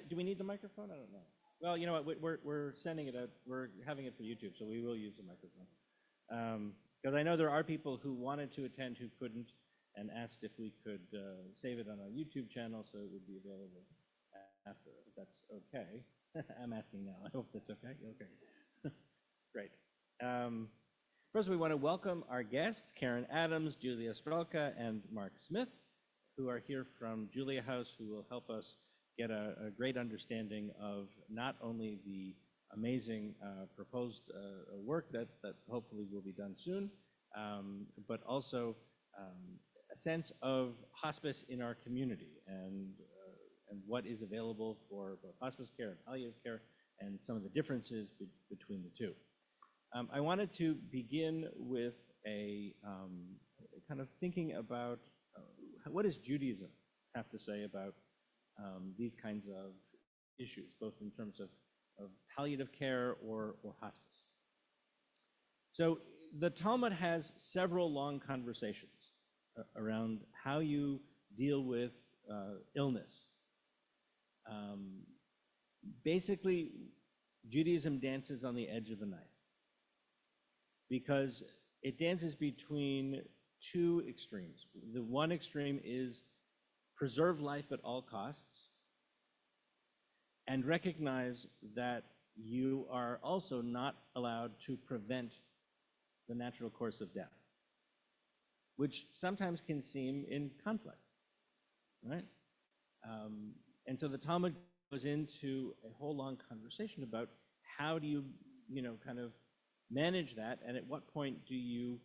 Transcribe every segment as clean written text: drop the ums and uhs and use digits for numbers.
Do we need the microphone? I don't know. Well, you know what? We're sending it out. We're having it for YouTube, so we will use the microphone. Because I know there are people who wanted to attend who couldn't, and asked if we could save it on our YouTube channel so it would be available after. If that's okay. I'm asking now. I hope that's okay. Okay. Great. First, we want to welcome our guests, Karen Adams, Julia Strelka, and Mark Smith, who are here from Julia House, who will help us get a great understanding of not only the amazing proposed work that hopefully will be done soon, but also a sense of hospice in our community and what is available for both hospice care and palliative care and some of the differences between the two. I wanted to begin with a kind of thinking about what does Judaism have to say about these kinds of issues, both in terms of palliative care or hospice. So the Talmud has several long conversations around how you deal with illness. Basically, Judaism dances on the edge of a knife because it dances between two extremes. The one extreme is preserve life at all costs and recognize that you are also not allowed to prevent the natural course of death, which sometimes can seem in conflict, right? And so the Talmud goes into a whole long conversation about how do you, kind of manage that, and at what point do you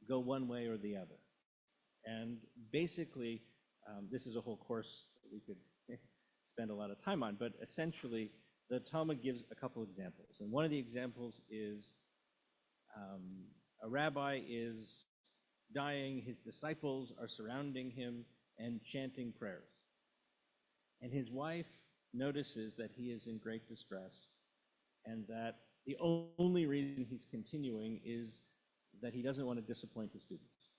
go one way or the other? And basically, this is a whole course that we could spend a lot of time on, but essentially, the Talmud gives a couple examples. And one of the examples is a rabbi is dying, his disciples are surrounding him and chanting prayers. And his wife notices that he is in great distress and that the only reason he's continuing is that he doesn't want to disappoint the students.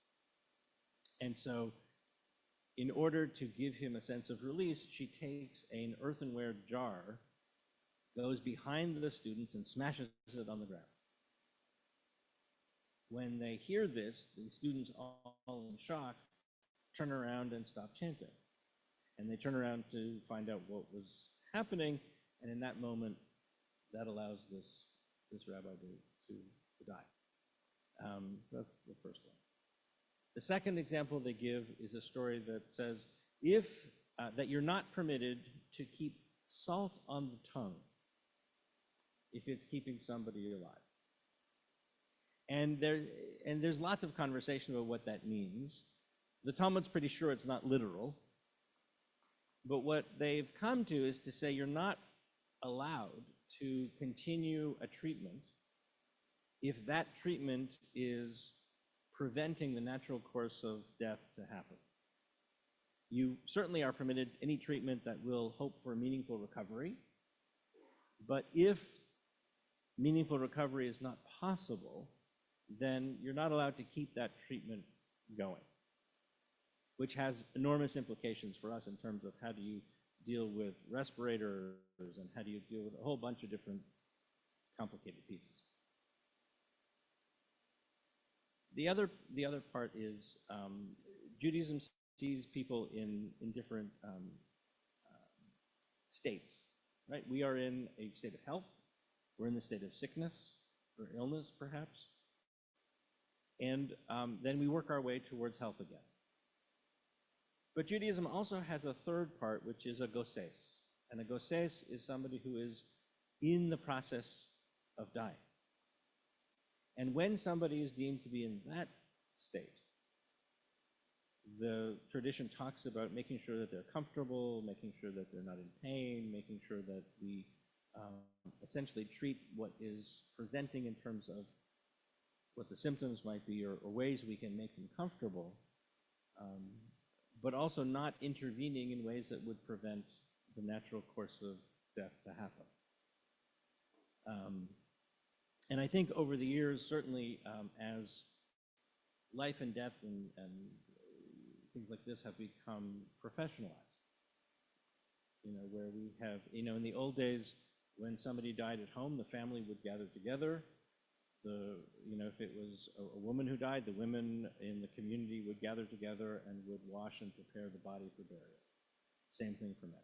And so, in order to give him a sense of release, she takes an earthenware jar, goes behind the students and smashes it on the ground. When they hear this, the students, all in shock, turn around and stop chanting. And they turn around to find out what was happening, and in that moment, that allows this rabbi to die. That's the first one. The second example they give is a story that says, that you're not permitted to keep salt on the tongue if it's keeping somebody alive. And there's lots of conversation about what that means. The Talmud's pretty sure it's not literal, but what they've come to is to say you're not allowed to continue a treatment if that treatment is preventing the natural course of death to happen. You certainly are permitted any treatment that will hope for meaningful recovery, but if meaningful recovery is not possible, then you're not allowed to keep that treatment going, which has enormous implications for us in terms of how do you deal with respirators and how do you deal with a whole bunch of different complicated pieces. The other part is Judaism sees people in different states, right? We are in a state of health. We're in the state of sickness or illness, perhaps. And then we work our way towards health again. But Judaism also has a third part, which is a goses. And a goses is somebody who is in the process of dying. And when somebody is deemed to be in that state, the tradition talks about making sure that they're comfortable, making sure that they're not in pain, making sure that we essentially treat what is presenting in terms of what the symptoms might be or ways we can make them comfortable, but also not intervening in ways that would prevent the natural course of death to happen. And I think over the years, certainly as life and death and things like this have become professionalized, where we have, in the old days, when somebody died at home, the family would gather together. If it was a woman who died, the women in the community would gather together and would wash and prepare the body for burial. Same thing for men.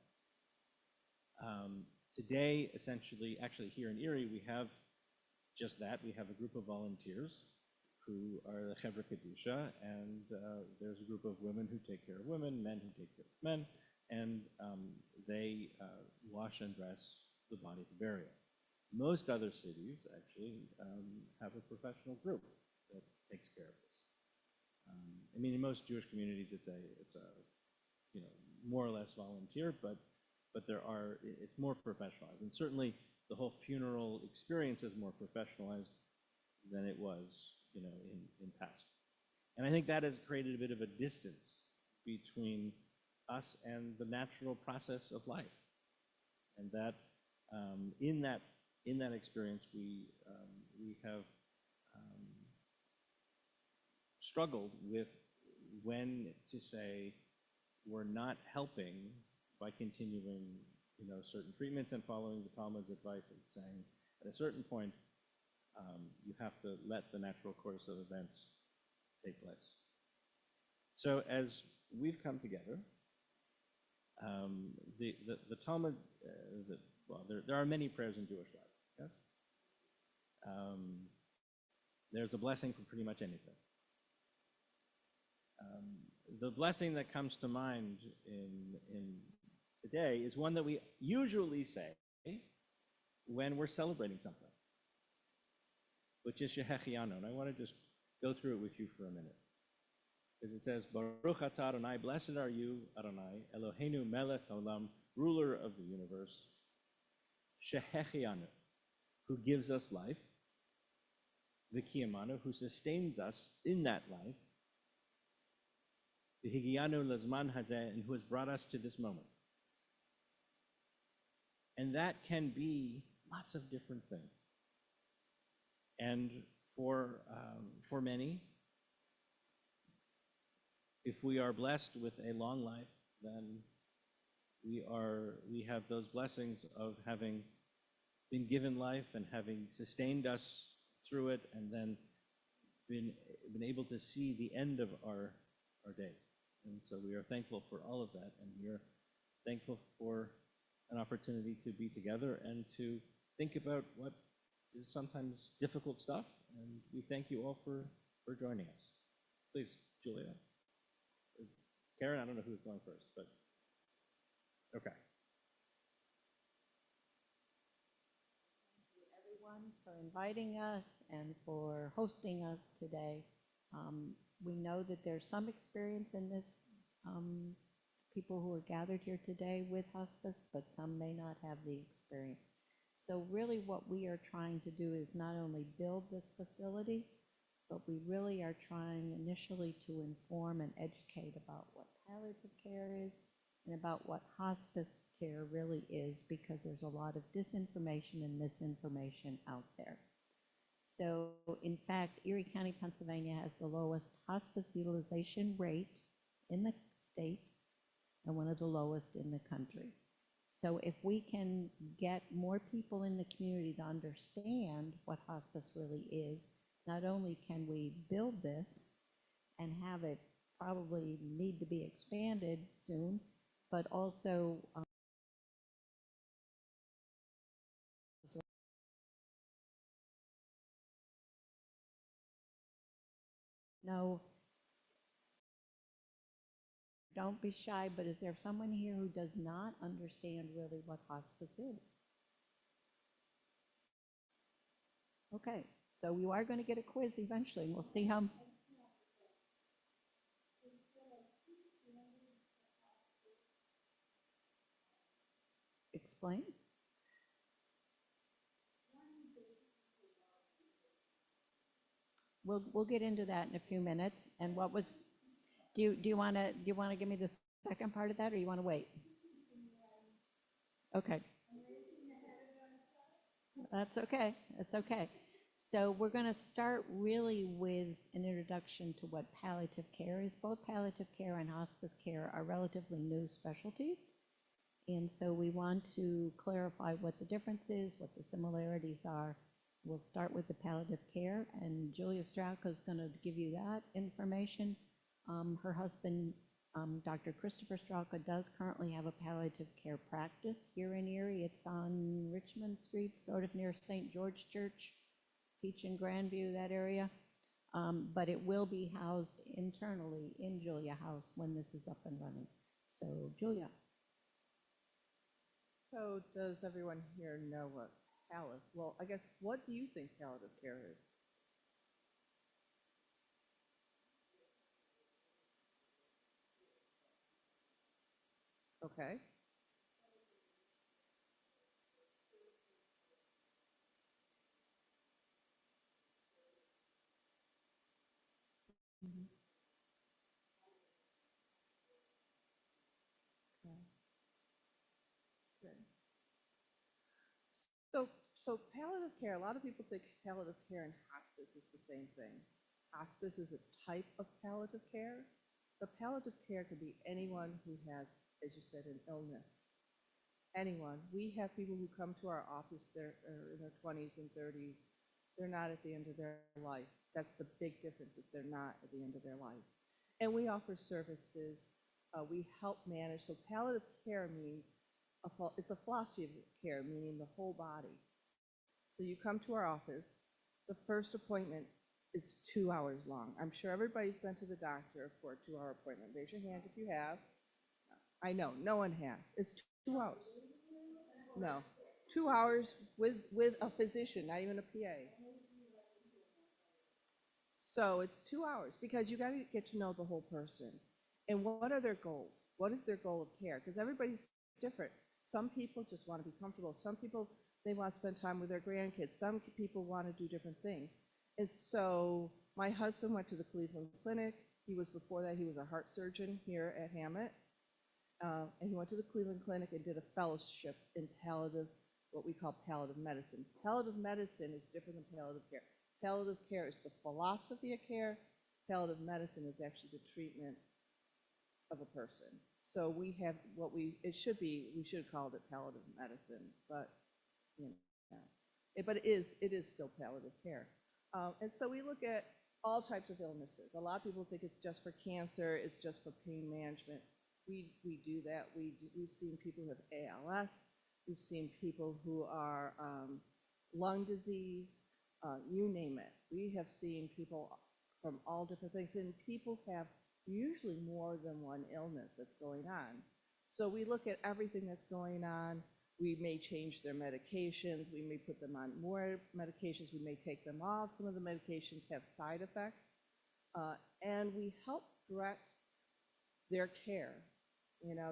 Today, essentially, actually here in Erie, we have just that. We have a group of volunteers who are the Chevra Kedusha, and there's a group of women who take care of women, men who take care of men, and they wash and dress the body for burial. Most other cities actually have a professional group that takes care of this. In most Jewish communities, it's a more or less volunteer, but it's more professionalized, and certainly the whole funeral experience is more professionalized than it was, in past. And I think that has created a bit of a distance between us and the natural process of life, and that in that experience we have struggled with when to say we're not helping by continuing, certain treatments and following the Talmud's advice and saying at a certain point, you have to let the natural course of events take place. So as we've come together, the Talmud, there are many prayers in Jewish life, yes? There's a blessing for pretty much anything. The blessing that comes to mind in today is one that we usually say when we're celebrating something, which is Shehechianu. And I want to just go through it with you for a minute. Because it says, Baruch atah Adonai, blessed are you, Adonai, Eloheinu melech olam, ruler of the universe, Shehechianu, who gives us life, V'kiyamanu, who sustains us in that life, V'higianu lazman hazeh, and who has brought us to this moment. And that can be lots of different things. And for many, if we are blessed with a long life, then we have those blessings of having been given life and having sustained us through it, and then been able to see the end of our days. And so we are thankful for all of that, and we are thankful for an opportunity to be together and to think about what is sometimes difficult stuff. And we thank you all for joining us. Please, Julia. Karen, I don't know who's going first, but okay. Thank you, everyone, for inviting us and for hosting us today. We know that there's some experience in this, people who are gathered here today with hospice, but some may not have the experience. So really what we are trying to do is not only build this facility, but we really are trying initially to inform and educate about what palliative care is and about what hospice care really is, because there's a lot of disinformation and misinformation out there. So in fact, Erie County, Pennsylvania has the lowest hospice utilization rate in the state and one of the lowest in the country. So if we can get more people in the community to understand what hospice really is, not only can we build this and have it probably need to be expanded soon, but also no, don't be shy, but is there someone here who does not understand really what hospice is? Okay, so you are going to get a quiz eventually, and we'll see how. Explain. We'll get into that in a few minutes. And what was, do you want to give me the second part of that, or you want to wait? Okay. That's okay. That's okay. So we're going to start really with an introduction to what palliative care is. Both palliative care and hospice care are relatively new specialties. And so we want to clarify what the difference is, what the similarities are. We'll start with the palliative care, and Julia Strauka is going to give you that information. Her husband, Dr. Christopher Strauka, does currently have a palliative care practice here in Erie. It's on Richmond Street, sort of near St. George Church, Peach and Grandview, that area. But it will be housed internally in Julia House when this is up and running. So, Julia. So does everyone here know what palliative, well, I guess, what do you think palliative care is? Okay. Mhm. Okay. Good. So palliative care, a lot of people think palliative care and hospice is the same thing. Hospice is a type of palliative care, The palliative care could be anyone who has, as you said, an illness. Anyone. We have people who come to our office, they're in their 20s and 30s. They're not at the end of their life. That's the big difference, is they're not at the end of their life. And we offer services. We help manage. So palliative care means, it's a philosophy of care, meaning the whole body. So you come to our office. The first appointment is 2 hours long. I'm sure everybody's been to the doctor for a 2-hour appointment. Raise your hand if you have. I know, no one has. It's 2 hours. No, 2 hours with a physician, not even a PA. So it's 2 hours because you got to get to know the whole person. And what are their goals? What is their goal of care? Because everybody's different. Some people just want to be comfortable. Some people, they want to spend time with their grandkids. Some people want to do different things. And so my husband went to the Cleveland Clinic. Before that, he was a heart surgeon here at Hammett. And he went to the Cleveland Clinic and did a fellowship in palliative, what we call palliative medicine. Palliative medicine is different than palliative care. Palliative care is the philosophy of care. Palliative medicine is actually the treatment of a person. So we have we should have called it palliative medicine, but you know, but it is still palliative care. And so we look at all types of illnesses. A lot of people think it's just for cancer, it's just for pain management. We do that. We've seen people who have ALS. We've seen people who are lung disease, you name it. We have seen people from all different things, and people have usually more than one illness that's going on. So we look at everything that's going on. We may change their medications. We may put them on more medications. We may take them off. Some of the medications have side effects. And we help direct their care.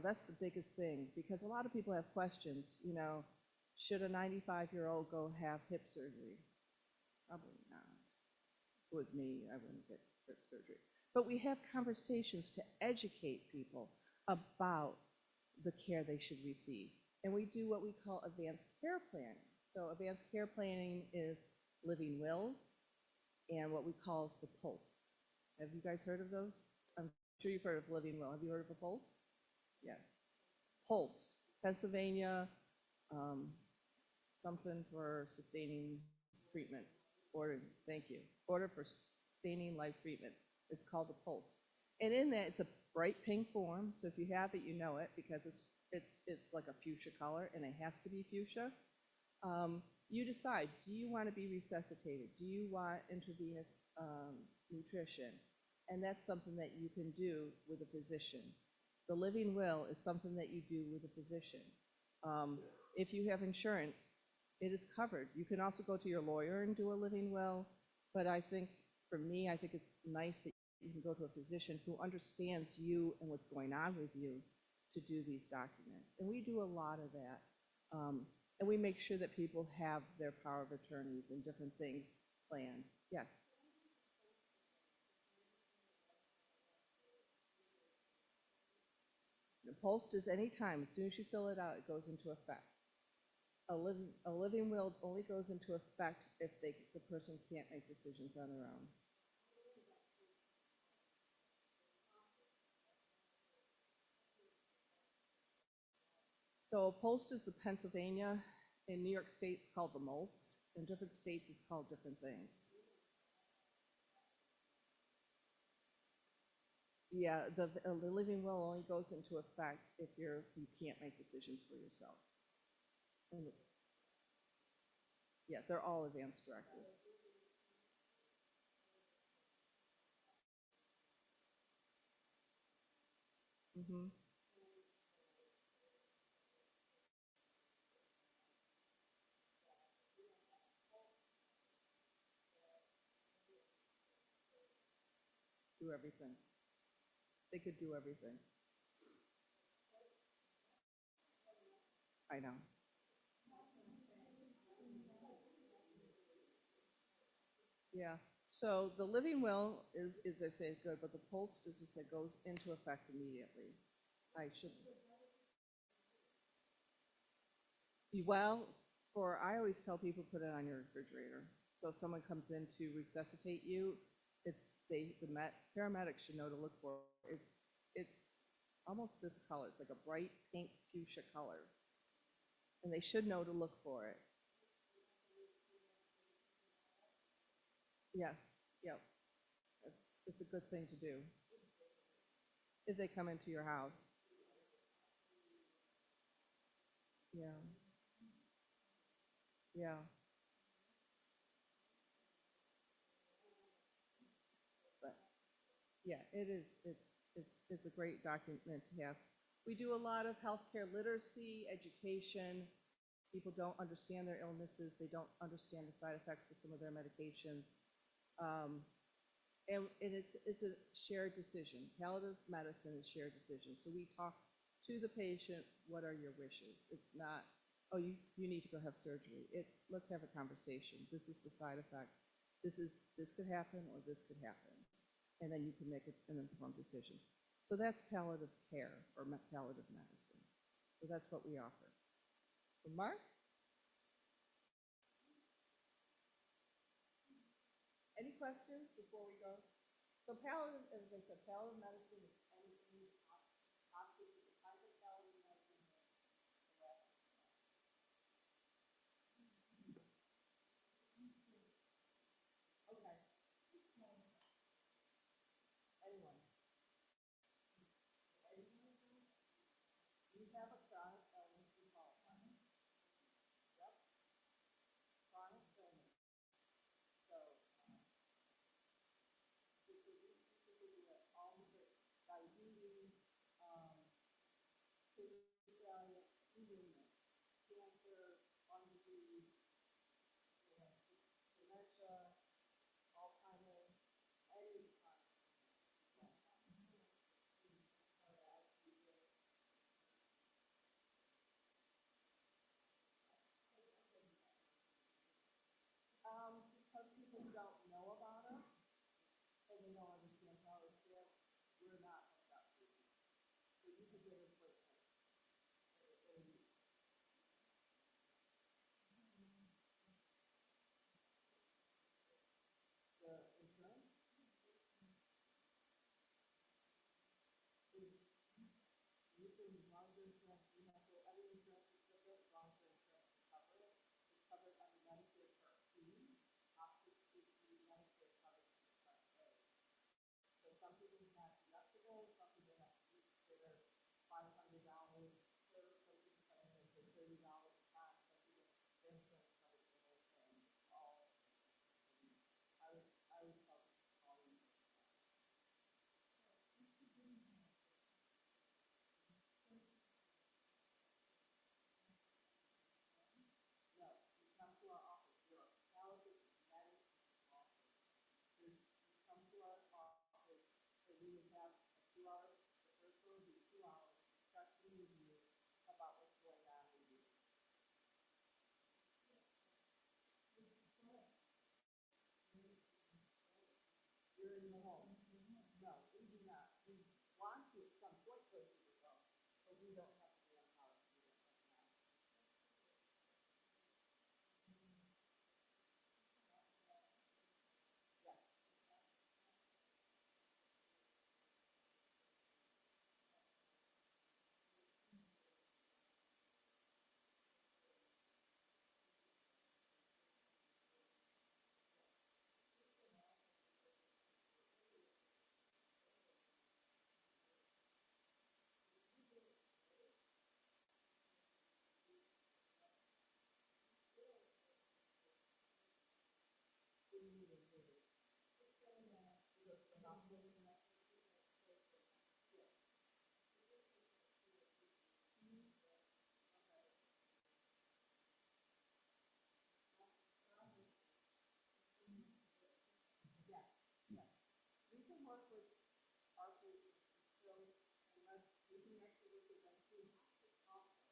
That's the biggest thing, because a lot of people have questions. Should a 95-year-old go have hip surgery? Probably not. If it was me, I wouldn't get hip surgery. But we have conversations to educate people about the care they should receive. And we do what we call advanced care planning. So advanced care planning is living wills and what we call is the pulse. Have you guys heard of those? I'm sure you've heard of living will. Have you heard of a pulse? Yes. Pulse, Pennsylvania, something for sustaining treatment. Thank you. Order for sustaining life treatment. It's called the pulse. And in that, it's a bright pink form. So if you have it, you know it, because it's like a fuchsia color, and it has to be fuchsia. You decide, do you want to be resuscitated? Do you want intravenous nutrition? And that's something that you can do with a physician. The living will is something that you do with a physician. If you have insurance, it is covered. You can also go to your lawyer and do a living will, but I think, for me, I think it's nice that you can go to a physician who understands you and what's going on with you to do these documents. And we do a lot of that. And we make sure that people have their power of attorneys and different things planned. Yes? The post is any time. As soon as you fill it out, it goes into effect. A living will only goes into effect if the person can't make decisions on their own. So a post is the Pennsylvania. In New York State, it's called the most. In different states, it's called different things. Yeah, the living will only goes into effect if you can't make decisions for yourself. And yeah, they're all advanced directives. Mm-hmm. Do everything. They could do everything. I know. Yeah. So the living will is I say, good, but the pulse is, as I said, goes into effect immediately. I should. Well, I always tell people put it on your refrigerator. So if someone comes in to resuscitate you, paramedics should know to look for. It's almost this color. It's like a bright pink fuchsia color. And they should know to look for it. Yes, yep. It's a good thing to do. If they come into your house. Yeah. Yeah. But yeah, it is. It's a great document to have. We do a lot of healthcare literacy, education. People don't understand their illnesses. They don't understand the side effects of some of their medications. And it's a shared decision. Palliative medicine is shared decision. So we talk to the patient, what are your wishes? It's not, oh, you need to go have surgery. It's, let's have a conversation. This is the side effects. This could happen or this could happen. And then you can make an informed decision. So that's palliative care or palliative medicine. So that's what we offer. So Mark? Any questions before we go? So palliative, as I said, palliative medicine is anything, hospice is a type of palliative medicine. Okay. Anyone? You have a chronic illness, you qualify. Yep. Chronic illness. So, all of it, diabetes, kidney failure, you name it. Cancer, lung disease, dementia, Alzheimer's, any kind. Because people don't know about us and they don't understand how it's built, we're not about to. So you can get it quickly. The insurance is you can long-term insurance, you have to, every insurance is different, long-term insurance is covered. It's covered under Medicare Part B, Hospice is the Medicare covered under Part A. So some people have deductibles, some people have to consider $500 per, some people come in for $30 a time, some people, their insurance covers the whole thing, all. I would cover all of them. No, you come to our office, we're a palliative medicine office. You come to our office, so we would have a 2 hour, the first one would be 2 hours, discussion with you about what's going on with you. You're in the home. No, we do not. We want to at some point go to the home, but we don't have to be on policy right now. Yeah. Yeah, yeah. We can work with our patients still, unless we can actually work with them too, also,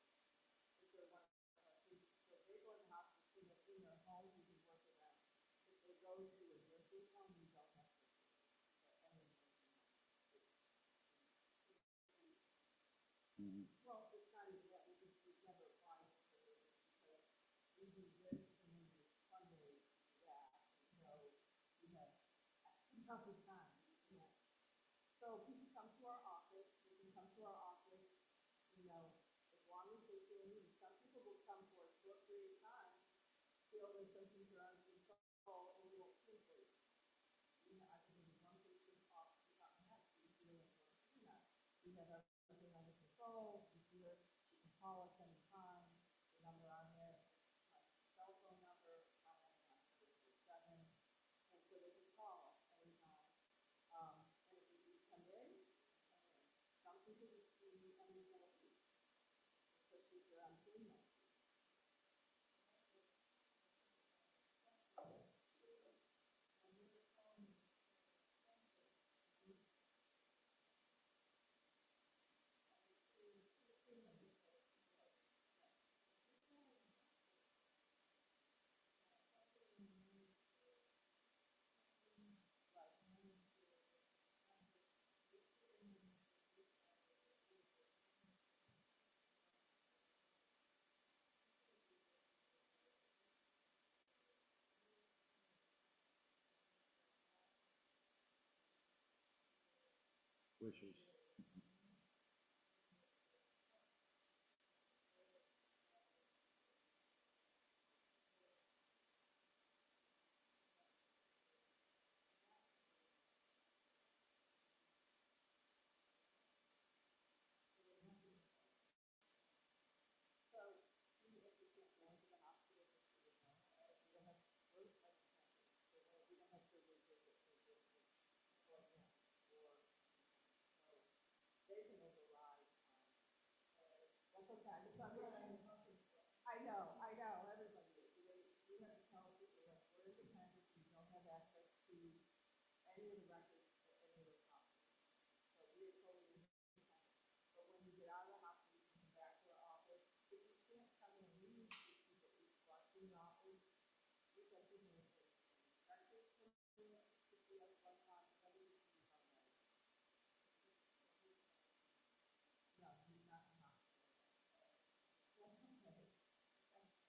if they're one of our patients. So if they go in the hospice, in their home, we can work with them. If they go to a nursing home, we don't have to. Well, it's not even that, we've never applied for it, because we do this and we do fundraise that, so we have toughest time, yeah. So people come to our office, you can come to our office, you know, as long as they feel need. Some people will come for a short period of time, feel their symptoms are under control, and will simply, you know, I can give you one patient off the top of my head, she's doing it for, you know, we have everything under control, she's here, she can call us anytime, the number on there, my cell phone number, my landline, 647, and so they can call us anytime. And if you come in, come in. Some people will see under 4 weeks, especially if they're on chemo. Wishes. That's okay. I know, everybody is. We have to tell people that we're independent, we don't have access to any of the records at any of the hospitals. So we are totally independent. But when you get out of the hospital, you can come back to our office. If you can't come in, we need to see people who watch in the office. We can give you records from here, to see us one time, every week on that. No, he's not in the hospital.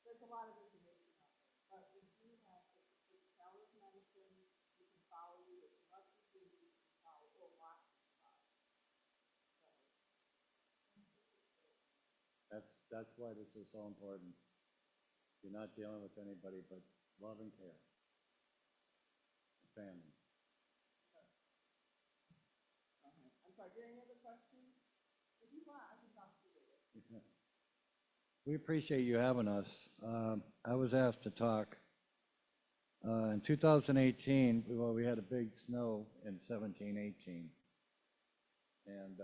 There's a lot of information out there, but we do have the calendar of medicine, we can follow you, if you love to do, you can follow, or watch you follow. That's why this is so important. You're not dealing with anybody but love and care. Family. I'm sorry, do you have any other questions? If you want, I can talk to you later. We appreciate you having us. I was asked to talk. In 2018, well, we had a big snow in 17, 18. And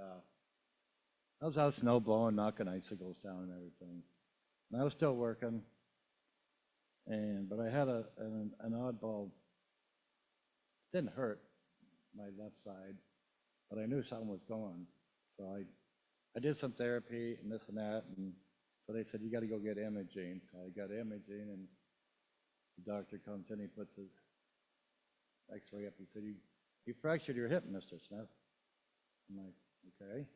I was out snow blowing, knocking icicles down and everything. And I was still working. But I had an oddball. It didn't hurt my left side, but I knew something was going. So I did some therapy and this and that, and so they said, you got to go get imaging. So I got imaging, and the doctor comes in, he puts his x-ray up. He said, you fractured your hip, Mr. Smith. I'm like, okay.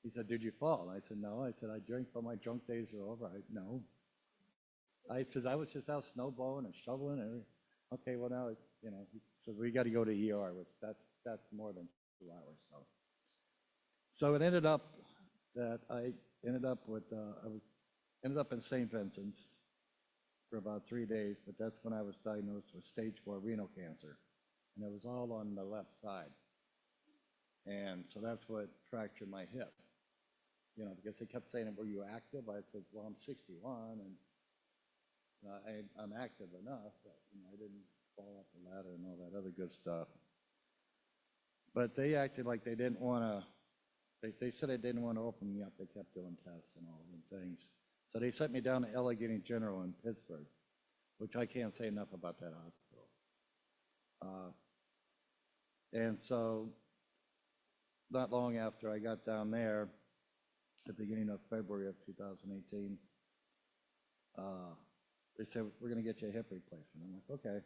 He said, did you fall? I said, no. I said, I drank, but my drunk days are over. No. I said, I was just out snow blowing and shoveling. And okay, well now, he said, we got to go to ER, which that's more than 2 hours. So it ended up that I ended up in St. Vincent's for about 3 days, but that's when I was diagnosed with stage 4 renal cancer, and it was all on the left side. And so that's what fractured my hip, because they kept saying, were you active? I said, well, I'm 61, and I'm active enough, but I didn't fall off the ladder and all that other good stuff. But they acted like they didn't want to. They said they didn't want to open me up. They kept doing tests and all the things. So they sent me down to Allegheny General in Pittsburgh, which I can't say enough about that hospital. And so not long after I got down there, at the beginning of February of 2018, they said, we're going to get you a hip replacement. I'm like, okay.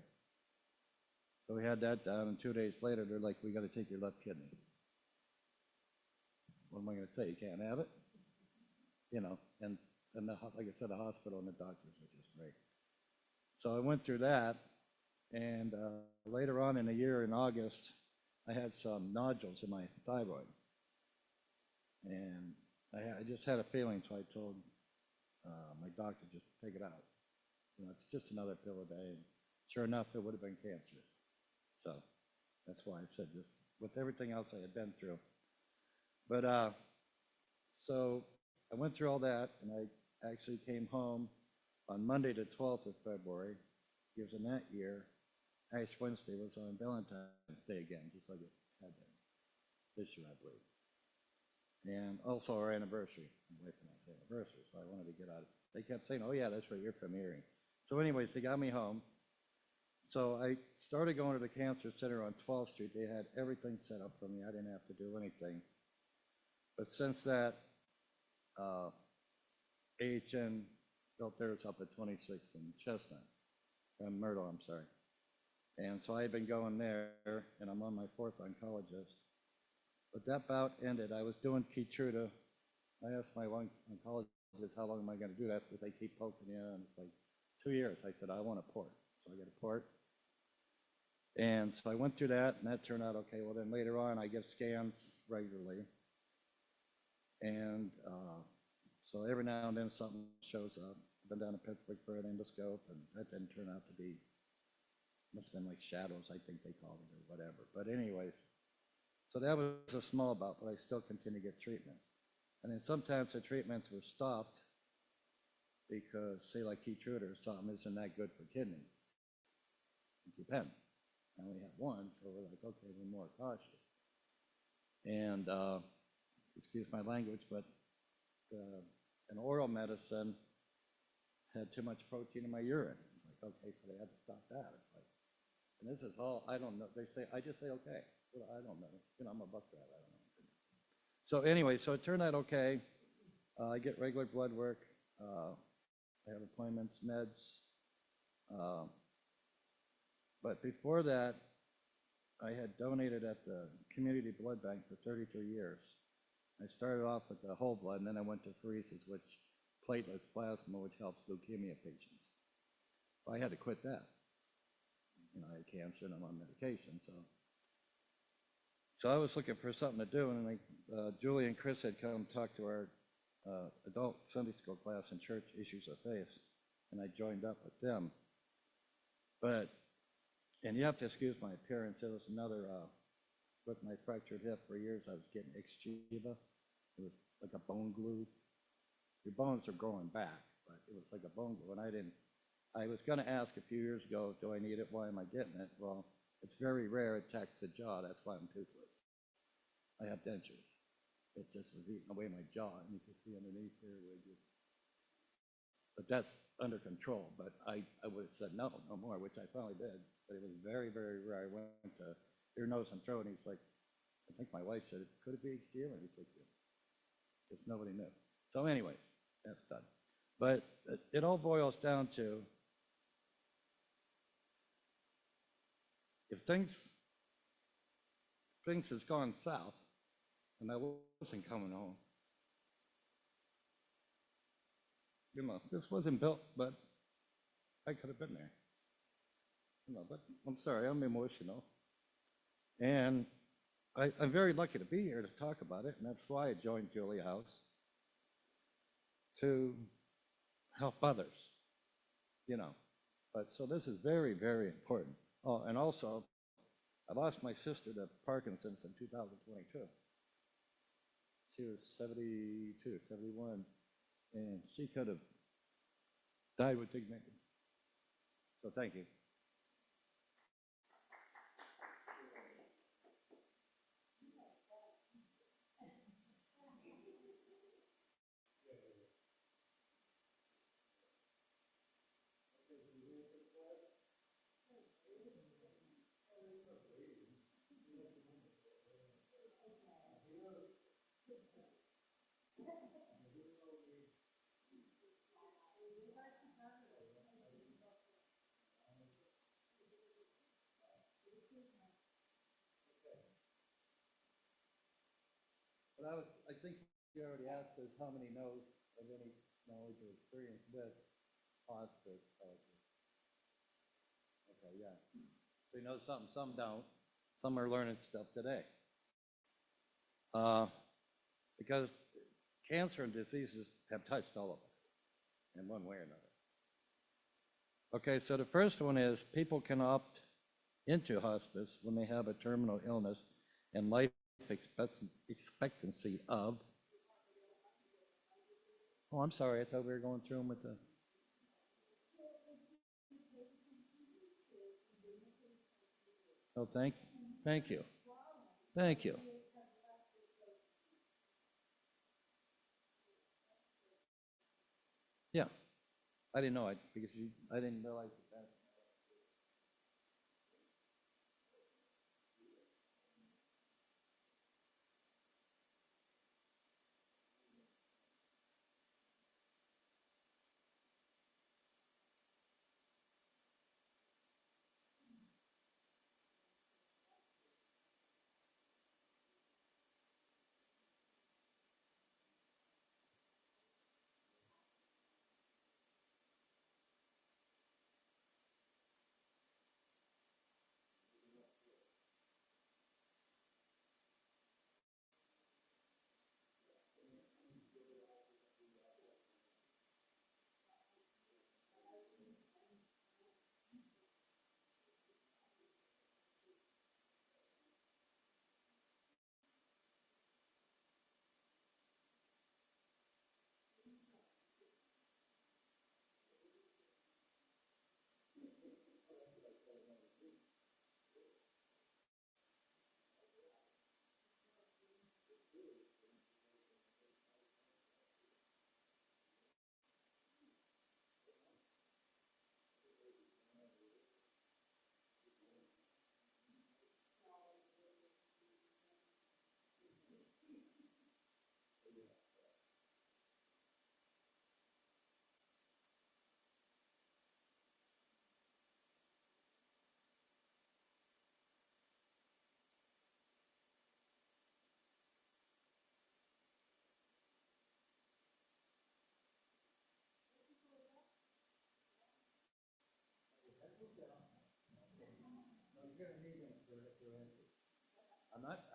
So we had that done, and 2 days later, they're like, we got to take your left kidney. What am I going to say? You can't have it? And like I said, the hospital and the doctors were just great. So I went through that, And later on in the year, in August, I had some nodules in my thyroid. And I just had a feeling, so I told my doctor, just take it out. You know, it's just another pill a day. And sure enough, it would have been cancerous. So that's why I said just with everything else I had been through. But so I went through all that, and I actually came home on Monday, the 12th of February. Because in that year, Ash Wednesday was on Valentine's Day again, just like it had been this year, I believe. And also our anniversary, my wife and I's anniversary, so I wanted to get out. They kept saying, oh yeah, that's right, you're premiering. So anyways, they got me home. So I started going to the cancer center on 12th Street. They had everything set up for me. I didn't have to do anything. But since that, AHN built theirs up at 26th and Chestnut, Myrtle, I'm sorry. And so I had been going there, and I'm on my 4th oncologist. But that bout ended. I was doing Keytruda. I asked my oncologist, how long am I going to do that? Because they keep poking you, and it's like 2 years. I said, I want a port. So I got a port. And so I went through that, and that turned out okay. Well, then later on, I get scans regularly. And so every now and then something shows up. I've been down to Pittsburgh for an endoscope, and that didn't turn out to be, must have been like shadows, I think they called it, or whatever. But anyways, so that was a small bout, but I still continue to get treatments. And then sometimes the treatments were stopped because, say, like Keytruda or something isn't that good for kidneys. It depends. I only have one, so we're like, okay, we're more cautious. And excuse my language, but an oral medicine had too much protein in my urine. It's like, okay, so they had to stop that. It's like, and this is all, I don't know. They say, I just say, okay. Well, I don't know. You know, I'm a bus driver. I don't know. So anyway, so it turned out okay. I get regular blood work. I have appointments, meds. But before that, I had donated at the community blood bank for 33 years. I started off with the whole blood, and then I went to pheresis, which platelets plasma, which helps leukemia patients. Well, I had to quit that. You know, I had cancer and I'm on medication, so I was looking for something to do, and like Julie and Chris had come talk to our adult Sunday school class in church, Issues of Faith, and I joined up with them. But, and you have to excuse my appearance, there was another, with my fractured hip for years, I was getting exchiva. It was like a bone glue. Your bones are growing back, but it was like a bone glue, and I was going to ask a few years ago, do I need it? Why am I getting it? Well, it's very rare. It attacks the jaw. That's why I'm toothless. I have dentures. It just was eating away my jaw, and you can see underneath here where it just, but that's under control. But I would have said no more, which I finally did. But it was very, very rare. I went to ear, nose, and throat, and he's like, I think my wife said, could it be HDL? And he's like, yeah. Just nobody knew. So anyway, that's done. But it all boils down to, if things has gone south, and I wasn't coming home, you know, this wasn't built, but I could have been there. You know, but I'm sorry, I'm emotional. And I'm very lucky to be here to talk about it, and that's why I joined Julie House, to help others, you know. But so this is very, very important. Oh, and also, I lost my sister to Parkinson's in 2022. She was 72, 71, and she could have died with dignity. So thank you. But I think you already asked us how many knows of any knowledge or experience with hospice. Okay, yeah. So you know something, some don't. Some are learning stuff today. Because cancer and diseases have touched all of us in one way or another. Okay, so the first one is people can opt into hospice when they have a terminal illness and life expectancy of. Oh, I'm sorry, I thought we were going through them with the. Oh, thank you. Thank you. Yeah, I didn't know, because I didn't realize that.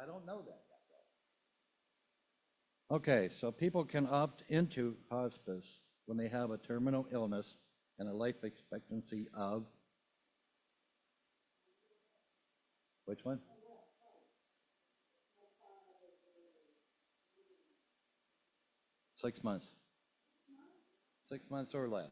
I don't know that yet, though. Okay, so people can opt into hospice when they have a terminal illness and a life expectancy of, which one? 6 months. 6 months or less.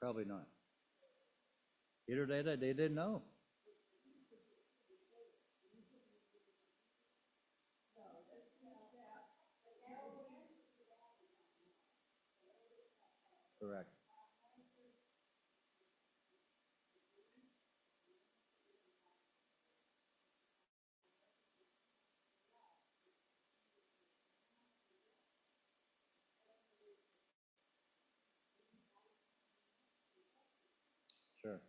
Probably not. Either they didn't know. Correct. Sure.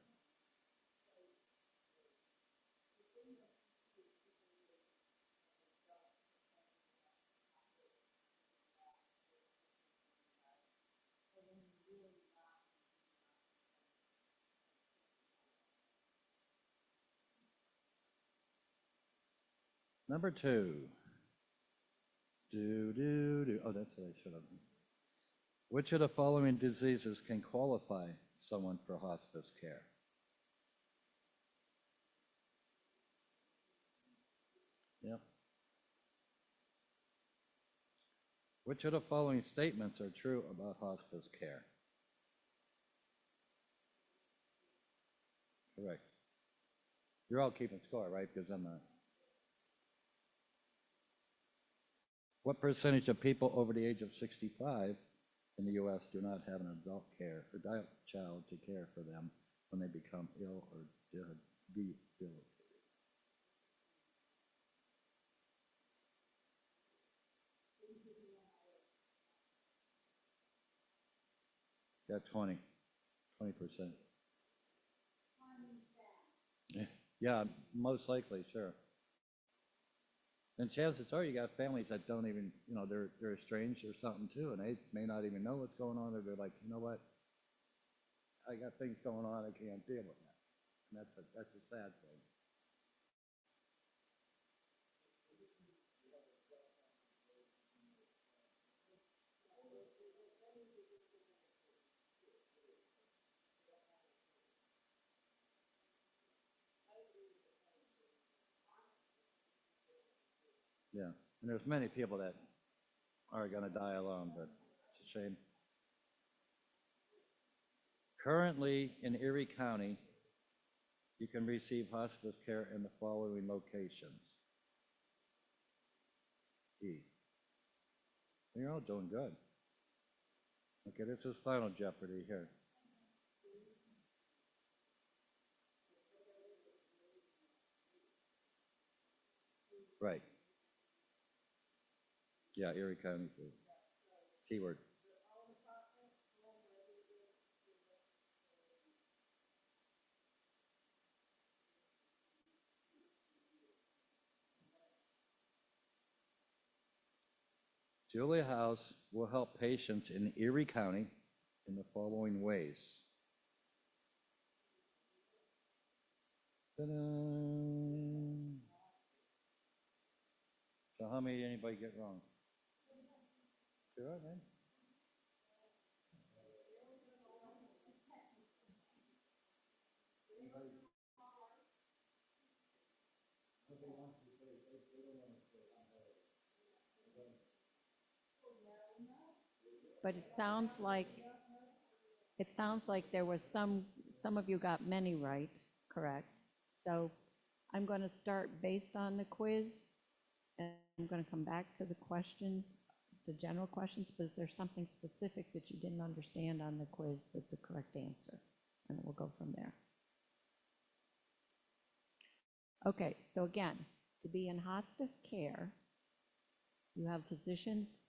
Number 2. Oh, that's what I should have. Which of the following diseases can qualify someone for hospice care? Yep. Which of the following statements are true about hospice care? correct. You're all keeping score, right? Because I'm not. What percentage of people over the age of 65 in the US do not have an adult care or adult child to care for them when they become ill or debilitated? Got 20%. Yeah, most likely, sure. And chances are you got families that don't even, they're estranged or something too, and they may not even know what's going on, or they're like, you know what? I got things going on, I can't deal with that. And that's a sad thing. Yeah, and there's many people that are gonna die alone, but it's a shame. Currently, in Erie County, you can receive hospice care in the following locations. E. You're all doing good. Okay, this is Final Jeopardy here. Right. Yeah, Erie County, too. Keyword. Julia House will help patients in Erie County in the following ways. Ta-da. So how many did anybody get wrong? Two, right, man? But it sounds like there was some of you got many right, correct? So I'm going to start based on the quiz, and I'm going to come back to the questions, the general questions, but is there something specific that you didn't understand on the quiz that's the correct answer? And we'll go from there. Okay, so again, to be in hospice care, you have physicians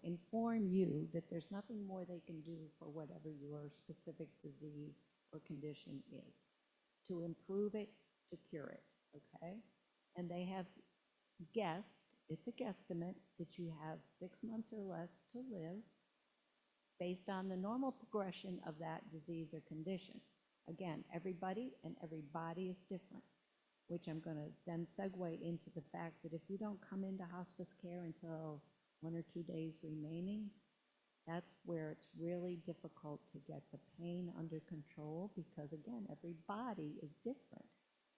inform you that there's nothing more they can do for whatever your specific disease or condition is, to improve it, to cure it, okay? And they have guessed, it's a guesstimate, that you have 6 months or less to live based on the normal progression of that disease or condition. Again, everybody and every body is different, which I'm going to then segue into the fact that if you don't come into hospice care until 1 or 2 days remaining, that's where it's really difficult to get the pain under control, because again, every body is different.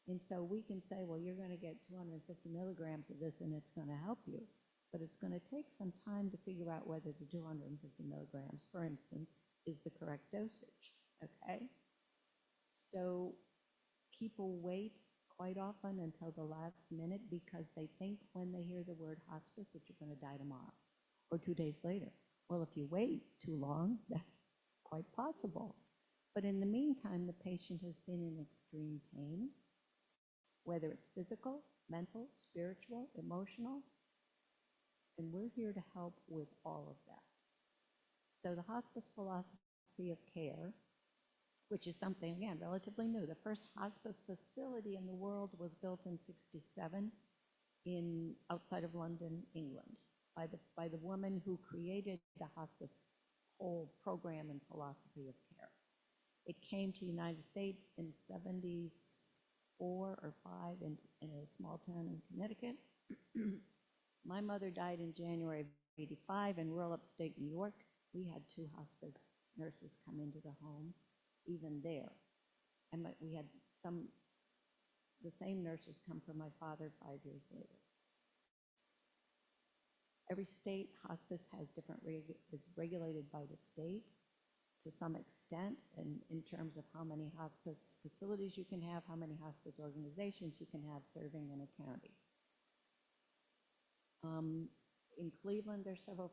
And so we can say, well, you're going to get 250 milligrams of this and it's going to help you, but it's going to take some time to figure out whether the 250 milligrams, for instance, is the correct dosage, okay? So people wait quite often until the last minute because they think when they hear the word hospice that you're going to die tomorrow or 2 days later. Well, if you wait too long, that's quite possible. But in the meantime, the patient has been in extreme pain, whether it's physical, mental, spiritual, emotional, and we're here to help with all of that. So the hospice philosophy of care, which is something, again, relatively new. The first hospice facility in the world was built in '67 outside of London, England, by the woman who created the hospice whole program and philosophy of care. It came to the United States in '74 or '5 in a small town in Connecticut. My mother died in January of '85 in rural upstate New York. We had 2 hospice nurses come into the home, even there. And we had the same nurses come for my father 5 years later. Every state hospice has is regulated by the state. to some extent in terms of how many hospice facilities you can have, how many hospice organizations you can have serving in a county. In Cleveland, there's several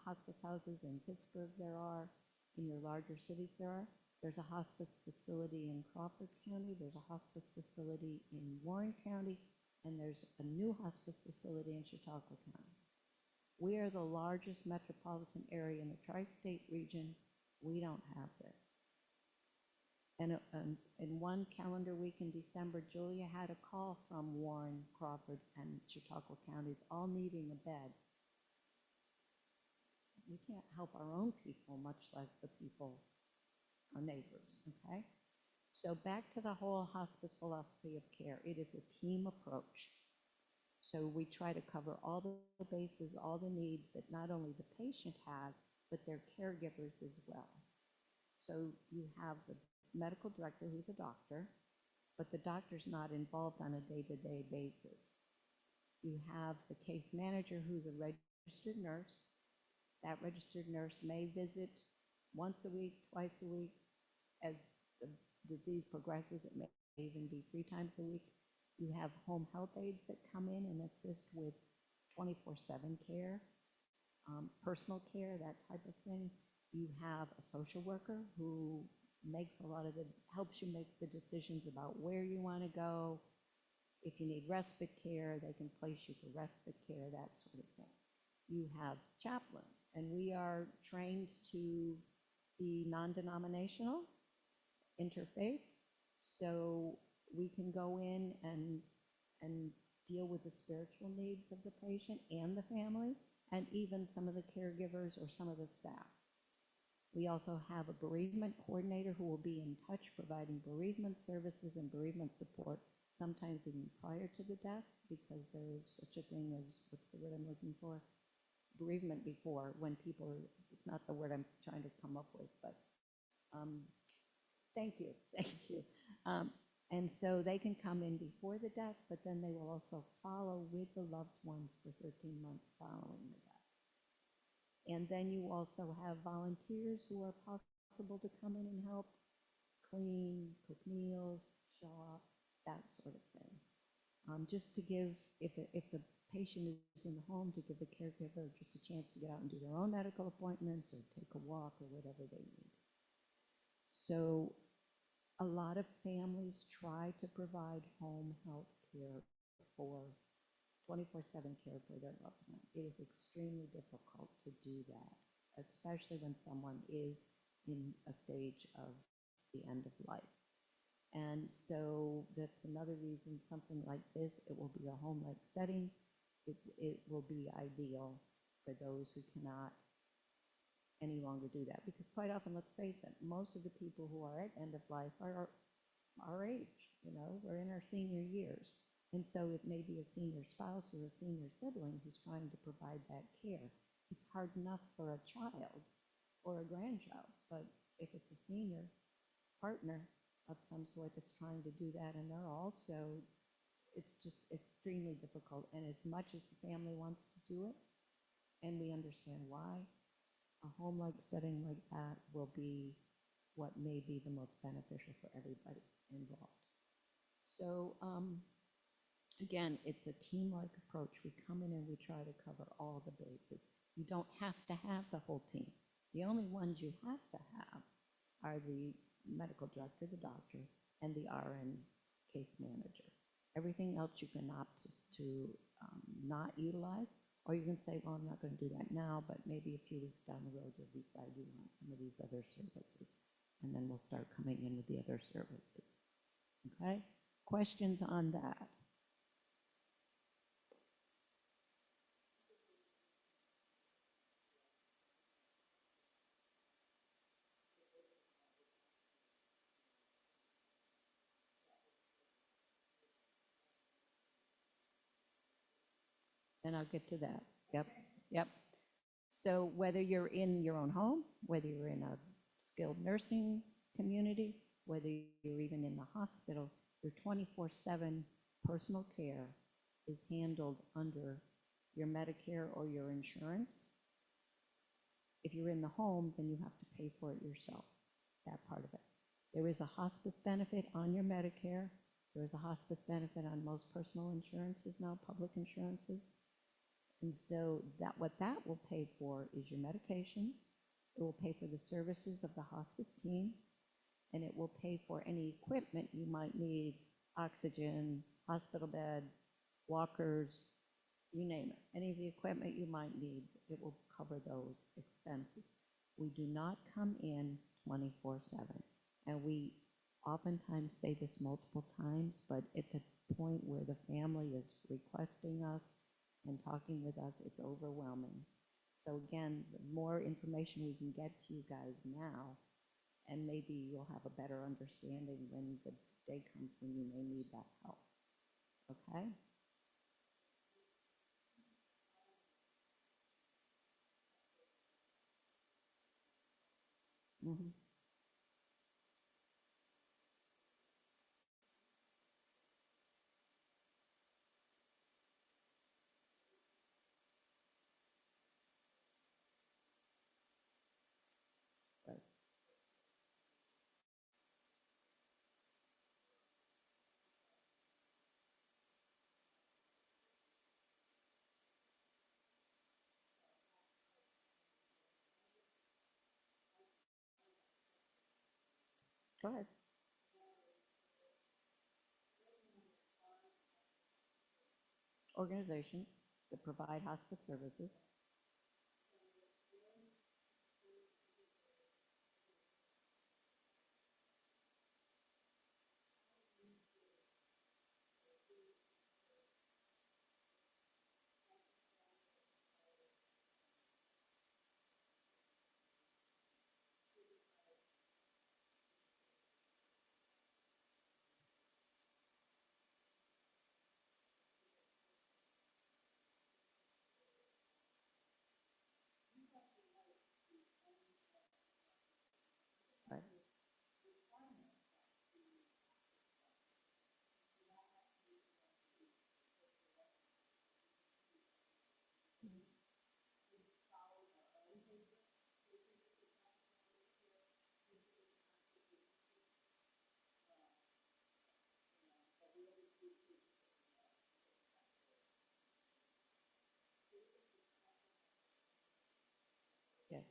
hospice houses. In Pittsburgh, there are. In your larger cities, there are. There's a hospice facility in Crawford County. There's a hospice facility in Warren County. And there's a new hospice facility in Chautauqua County. We are the largest metropolitan area in the tri-state region. We don't have this. And in one calendar week in December, Julia had a call from Warren, Crawford, and Chautauqua counties all needing a bed. We can't help our own people, much less the people, our neighbors, okay? So back to the whole hospice philosophy of care. It is a team approach. So we try to cover all the bases, all the needs that not only the patient has, but their caregivers as well. So you have the medical director who's a doctor, but the doctor's not involved on a day-to-day basis. You have the case manager who's a registered nurse. That registered nurse may visit once a week, twice a week. As the disease progresses, it may even be 3 times a week. You have home health aides that come in and assist with 24/7 care, personal care, that type of thing. You have a social worker who makes a lot of helps you make the decisions about where you want to go. If you need respite care, they can place you for respite care, that sort of thing. You have chaplains, and we are trained to be non-denominational, interfaith, so we can go in and deal with the spiritual needs of the patient and the family, and even some of the caregivers or some of the staff. We also have a bereavement coordinator who will be in touch providing bereavement services and bereavement support, sometimes even prior to the death, because there's such a thing as, what's the word I'm looking for? Bereavement before, when people are, it's not the word I'm trying to come up with, but thank you. And so they can come in before the death, but then they will also follow with the loved ones for 13 months following the death. And then you also have volunteers who are possible to come in and help clean, cook meals, shop, that sort of thing. Just to give, if the patient is in the home, to give the caregiver just a chance to get out and do their own medical appointments or take a walk or whatever they need. So a lot of families try to provide home health care for 24/7 care for their loved one. It is extremely difficult to do that, especially when someone is in a stage of the end of life. And so that's another reason something like this, it will be a home-like setting. It will be ideal for those who cannot any longer do that. Because quite often, let's face it, most of the people who are at end of life are our age, we're in our senior years. And so it may be a senior spouse or a senior sibling who's trying to provide that care. It's hard enough for a child or a grandchild, but if it's a senior partner of some sort that's trying to do that, and they're also, it's just extremely difficult. And as much as the family wants to do it, and we understand why, a home-like setting like that will be what may be the most beneficial for everybody involved. So again, it's a team-like approach. We come in and we try to cover all the bases. You don't have to have the whole team. The only ones you have to have are the medical director, the doctor, and the RN case manager. Everything else you can opt to not utilize, or you can say, well, I'm not going to do that now, but maybe a few weeks down the road you'll decide you want some of these other services, and then we'll start coming in with the other services. Okay? Questions on that? And I'll get to that. Yep. So whether you're in your own home, whether you're in a skilled nursing community, whether you're even in the hospital, your 24/7 personal care is handled under your Medicare or your insurance. If you're in the home, then you have to pay for it yourself, that part of it. There is a hospice benefit on your Medicare. There is a hospice benefit on most personal insurances now, public insurances. And so what that will pay for is your medications. It will pay for the services of the hospice team, and it will pay for any equipment you might need, oxygen, hospital bed, walkers, you name it. Any of the equipment you might need, it will cover those expenses. We do not come in 24/7. And we oftentimes say this multiple times, but at the point where the family is requesting us and talking with us, it's overwhelming. So again, the more information we can get to you guys now, and maybe you'll have a better understanding when the day comes when you may need that help. Okay? Mm-hmm. Right. Go ahead. Organizations that provide hospice services. Right. Yes.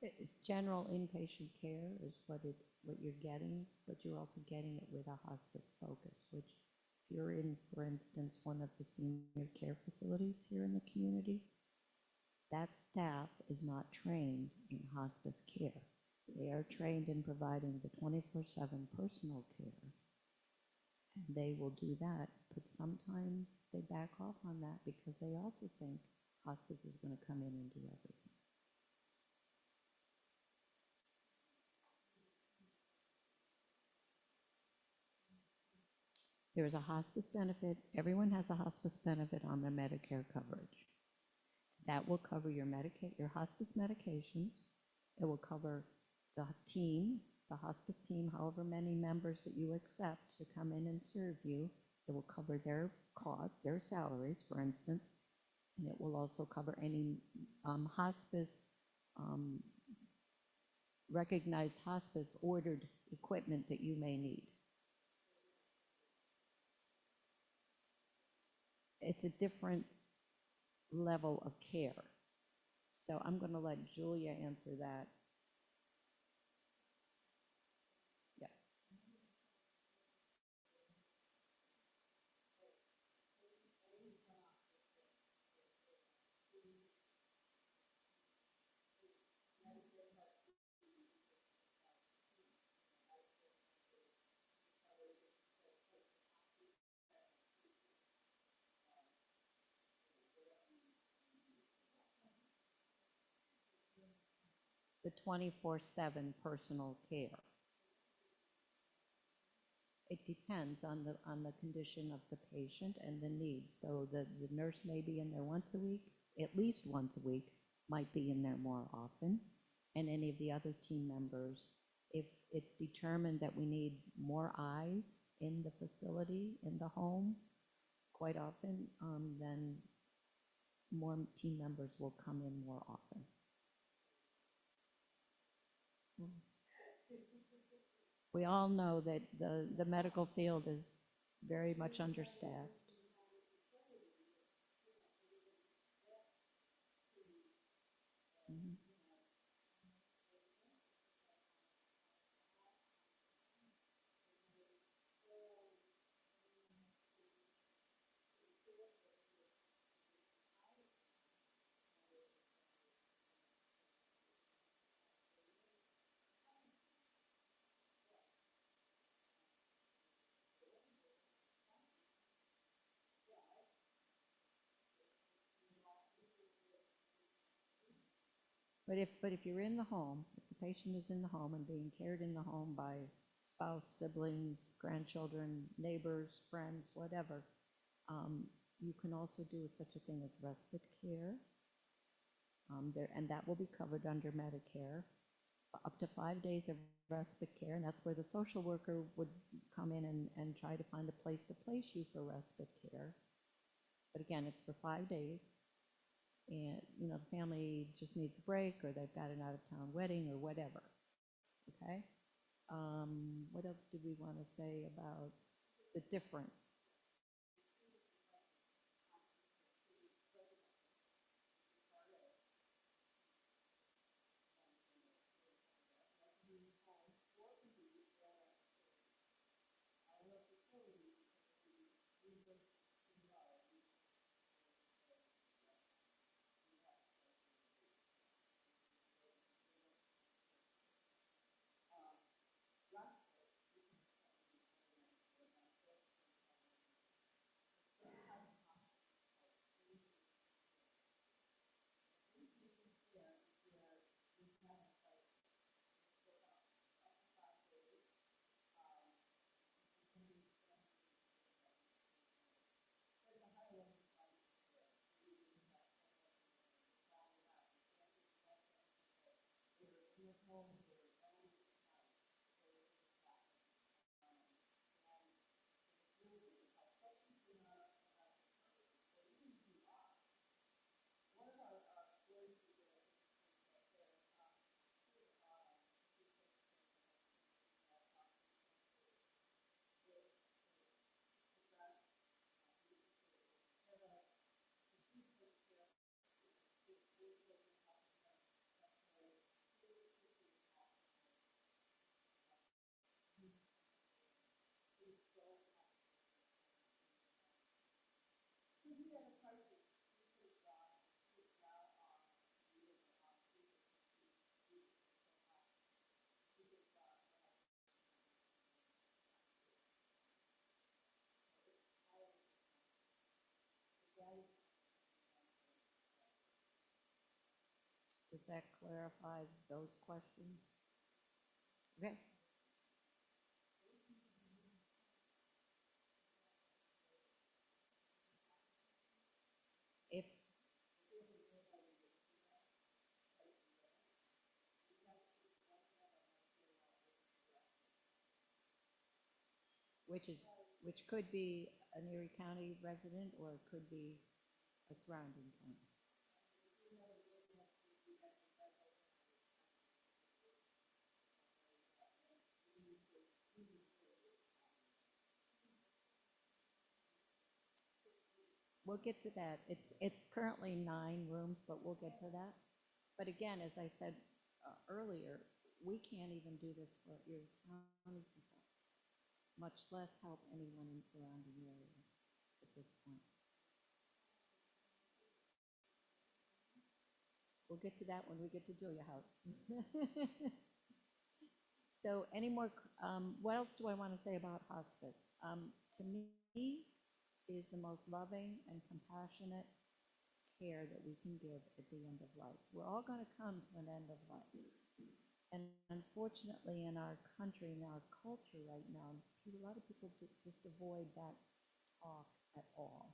It's general inpatient care is what you're getting, but you're also getting it with a hospice focus, which if you're in, for instance, one of the senior care facilities here in the community, that staff is not trained in hospice care. They are trained in providing the 24/7 personal care, and they will do that, but sometimes they back off on that because they also think hospice is going to come in and do everything. There is a hospice benefit. Everyone has a hospice benefit on their Medicare coverage. That will cover your your hospice medications. It will cover the team, the hospice team, however many members that you accept to come in and serve you. It will cover their cost, their salaries, for instance, and it will also cover any hospice, um, recognized hospice ordered equipment that you may need. It's a different level of care. So I'm going to let Julia answer that. Yeah. the 24/7 personal care. It depends on the condition of the patient and the needs. So the nurse may be in there once a week, at least once a week, might be in there more often. And any of the other team members, if it's determined that we need more eyes in the facility, in the home, quite often, then more team members will come in more often. We all know that the medical field is very much understaffed. Mhm. But if you're in the home, if the patient is in the home and being cared in the home by spouse, siblings, grandchildren, neighbors, friends, whatever, you can also do such a thing as respite care. And that will be covered under Medicare, up to 5 days of respite care, and that's where the social worker would come in and try to find a place to place you for respite care. But again, it's for 5 days. And, the family just needs a break, or they've got an out-of-town wedding, or whatever, okay? What else did we want to say about the difference? Does that clarify those questions? Okay. If, which could be an Erie County resident, or it could be a surrounding county. We'll get to that. It's currently 9 rooms, but we'll get to that. But again, as I said earlier, we can't even do this for Erie County people, much less help anyone in surrounding areas at this point. We'll get to that when we get to Julia House. So what else do I want to say about hospice? To me, it is the most loving and compassionate care that we can give at the end of life. We're all going to come to an end of life. And unfortunately, in our country, in our culture right now, a lot of people just avoid that talk at all.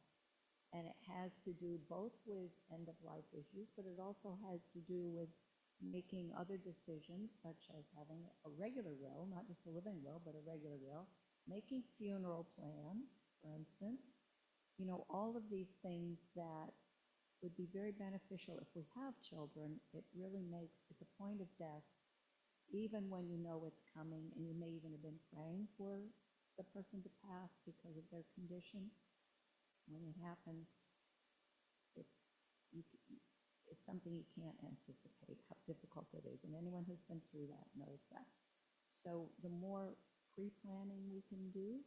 And it has to do both with end-of-life issues, but it also has to do with making other decisions, such as having a regular will, not just a living will, but a regular will, making funeral plans, for instance. You know, all of these things that would be very beneficial if we have children. It really makes, at the point of death, even when you know it's coming, and you may even have been praying for the person to pass because of their condition, when it happens, it's, you, it's something you can't anticipate how difficult it is. And anyone who's been through that knows that. So the more pre-planning we can do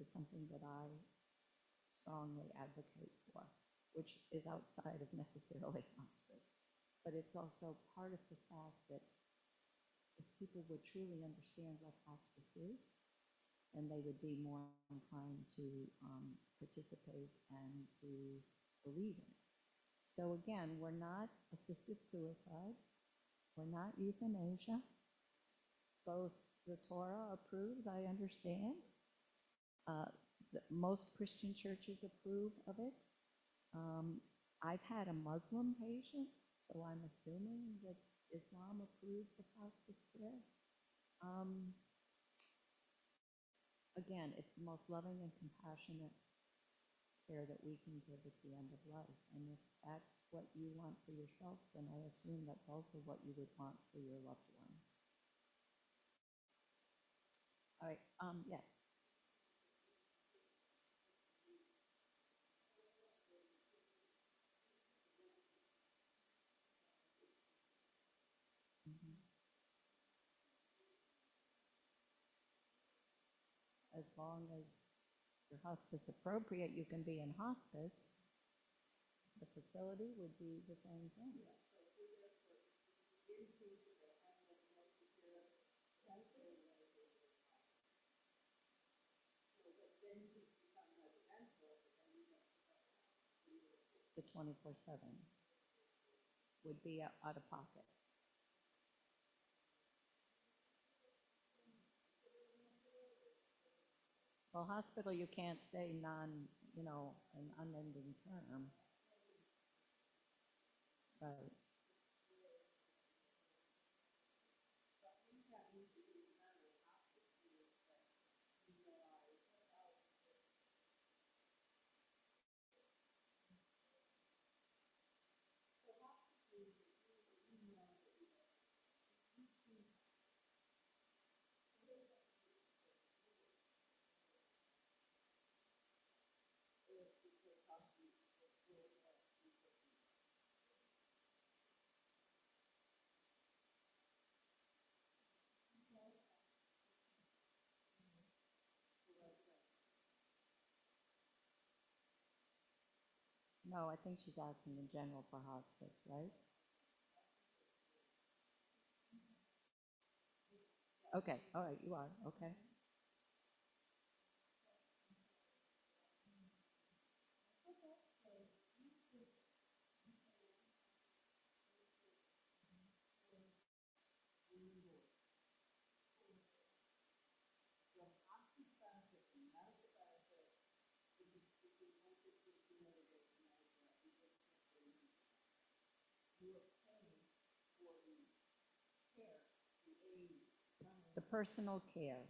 is something that I strongly advocate for, which is outside of necessarily hospice. But it's also part of the fact that if people would truly understand what hospice is, then they would be more inclined to participate and to believe in it. So again, we're not assisted suicide. We're not euthanasia. Both the Torah approves, I understand. Most Christian churches approve of it. I've had a Muslim patient, so I'm assuming that Islam approves of hospice care. Again, it's the most loving and compassionate care that we can give at the end of life. And if that's what you want for yourself, then I assume that's also what you would want for your loved ones. All right, yes. Mhm. As long as you're hospice appropriate, you can be in hospice. The facility would be the same thing. The 24/7 would be out of pocket. Well, hospital, you can't stay an unending term. Right. No, I think she's asking in general for hospice, right? Okay, all right, you are, okay. The personal care.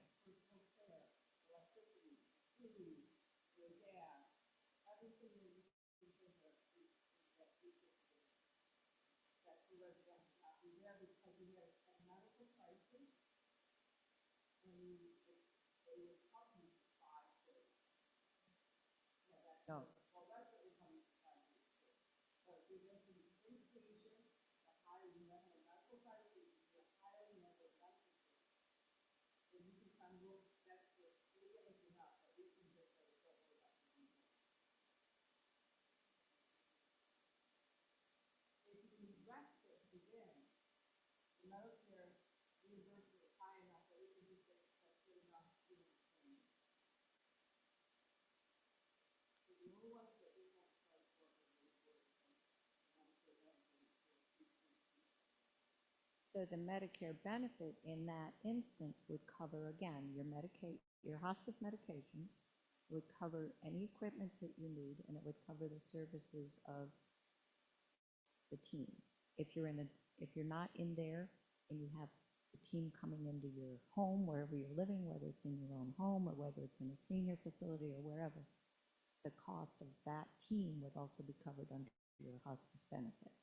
No. So the Medicare benefit in that instance would cover, again, your hospice medication, would cover any equipment that you need, and it would cover the services of the team. If you're not in there and you have the team coming into your home, wherever you're living, whether it's in your own home or whether it's in a senior facility or wherever, the cost of that team would also be covered under your hospice benefit.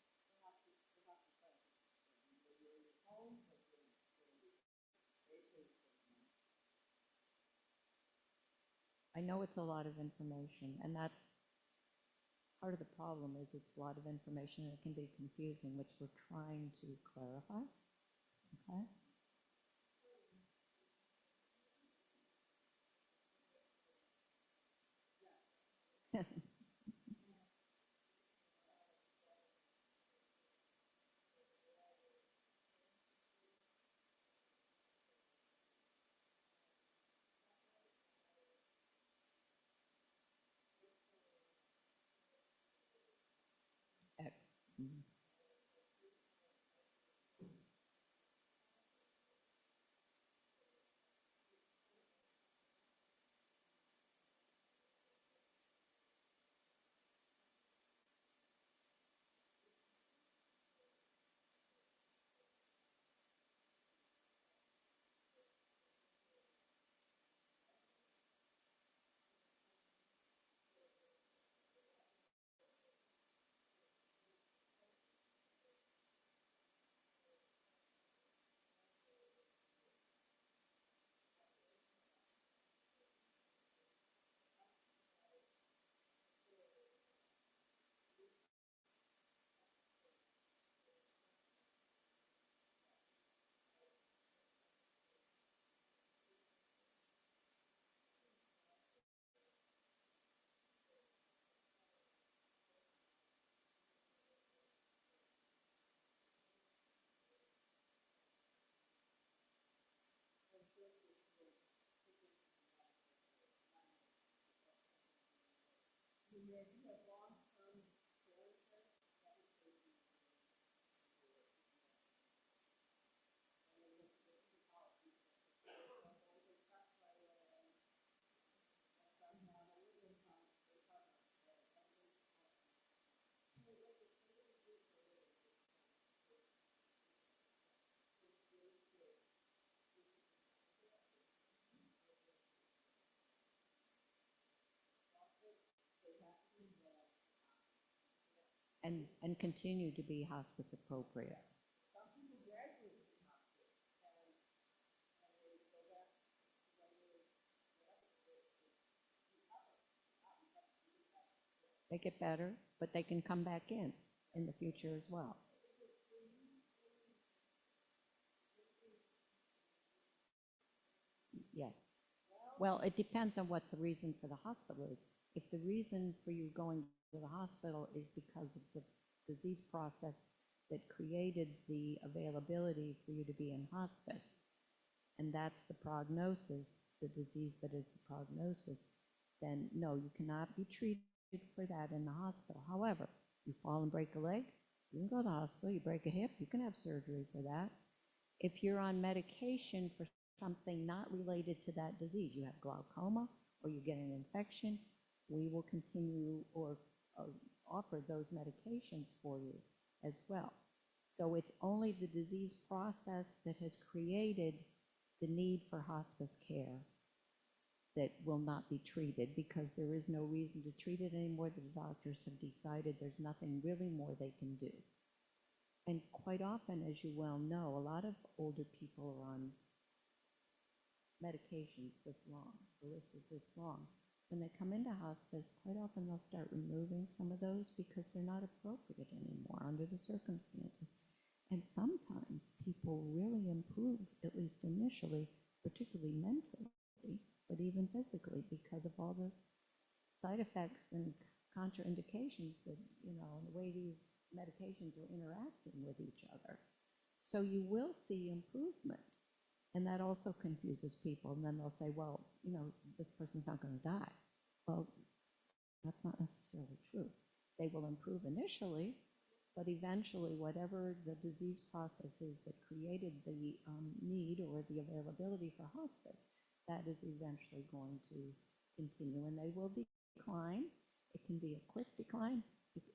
I know it's a lot of information, and that's part of the problem is it's a lot of information and it can be confusing, which we're trying to clarify. Okay? X. Mhm. And continue to be hospice appropriate. They get better, but they can come back in the future as well. Yes. Well, it depends on what the reason for the hospital is. If the reason for you going to the hospital is because of the disease process that created the availability for you to be in hospice, and that's the prognosis, the disease that is the prognosis, then no, you cannot be treated for that in the hospital. However, you fall and break a leg, you can go to the hospital. You break a hip, you can have surgery for that. If you're on medication for something not related to that disease, you have glaucoma or you get an infection, we will continue or offer those medications for you as well. So it's only the disease process that has created the need for hospice care that will not be treated because there is no reason to treat it anymore. The doctors have decided there's nothing really more they can do. And quite often, as you well know, a lot of older people are on medications this long. The list is this long. When they come into hospice, quite often they'll start removing some of those because they're not appropriate anymore under the circumstances. And sometimes people really improve, at least initially, particularly mentally, but even physically, because of all the side effects and contraindications that, and the way these medications are interacting with each other. So you will see improvement. And that also confuses people. And then they'll say, well, this person's not going to die. Well, that's not necessarily true. They will improve initially, But eventually, whatever the disease process is that created the need or the availability for hospice, that is eventually going to continue, and they will decline. It can be a quick decline,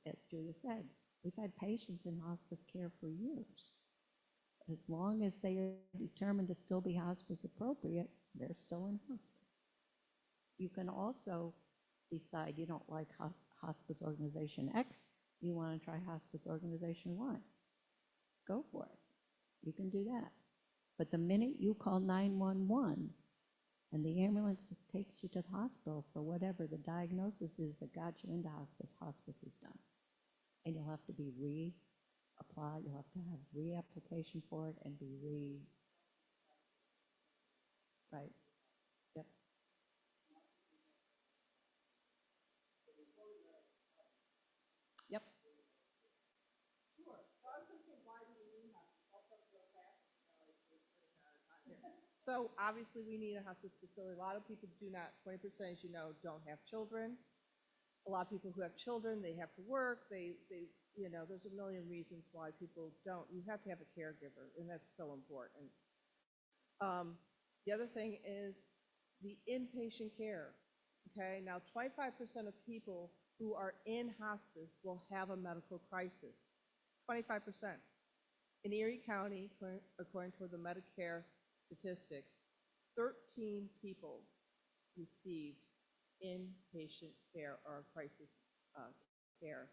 as Julia said. We've had patients in hospice care for years. As long as they are determined to still be hospice appropriate, they're still in hospice. You can also decide you don't like hospice organization X, you want to try hospice organization Y. Go for it. You can do that. But the minute you call 911 and the ambulance takes you to the hospital for whatever the diagnosis is that got you into hospice, hospice is done. And you'll have to be reapplied, you'll have to have reapplication for it and be right. Yep. Yep. So obviously, we need a hospice facility. A lot of people do not, 20%, as you know, don't have children. A lot of people who have children, they have to work, there's a million reasons why people don't. You have to have a caregiver, and that's so important. The other thing is the inpatient care, okay? Now, 25% of people who are in hospice will have a medical crisis, 25%. In Erie County, according to the Medicare statistics, 13 people received inpatient care or crisis care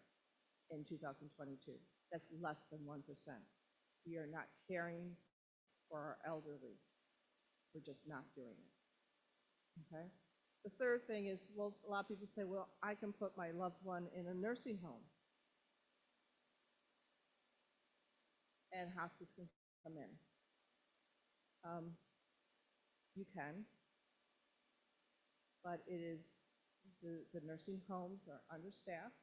in 2022. That's less than 1%. We are not caring for our elderly. We're just not doing it, okay? The third thing is, well, a lot of people say, well, I can put my loved one in a nursing home, and hospice can come in. You can, but it is, the nursing homes are understaffed.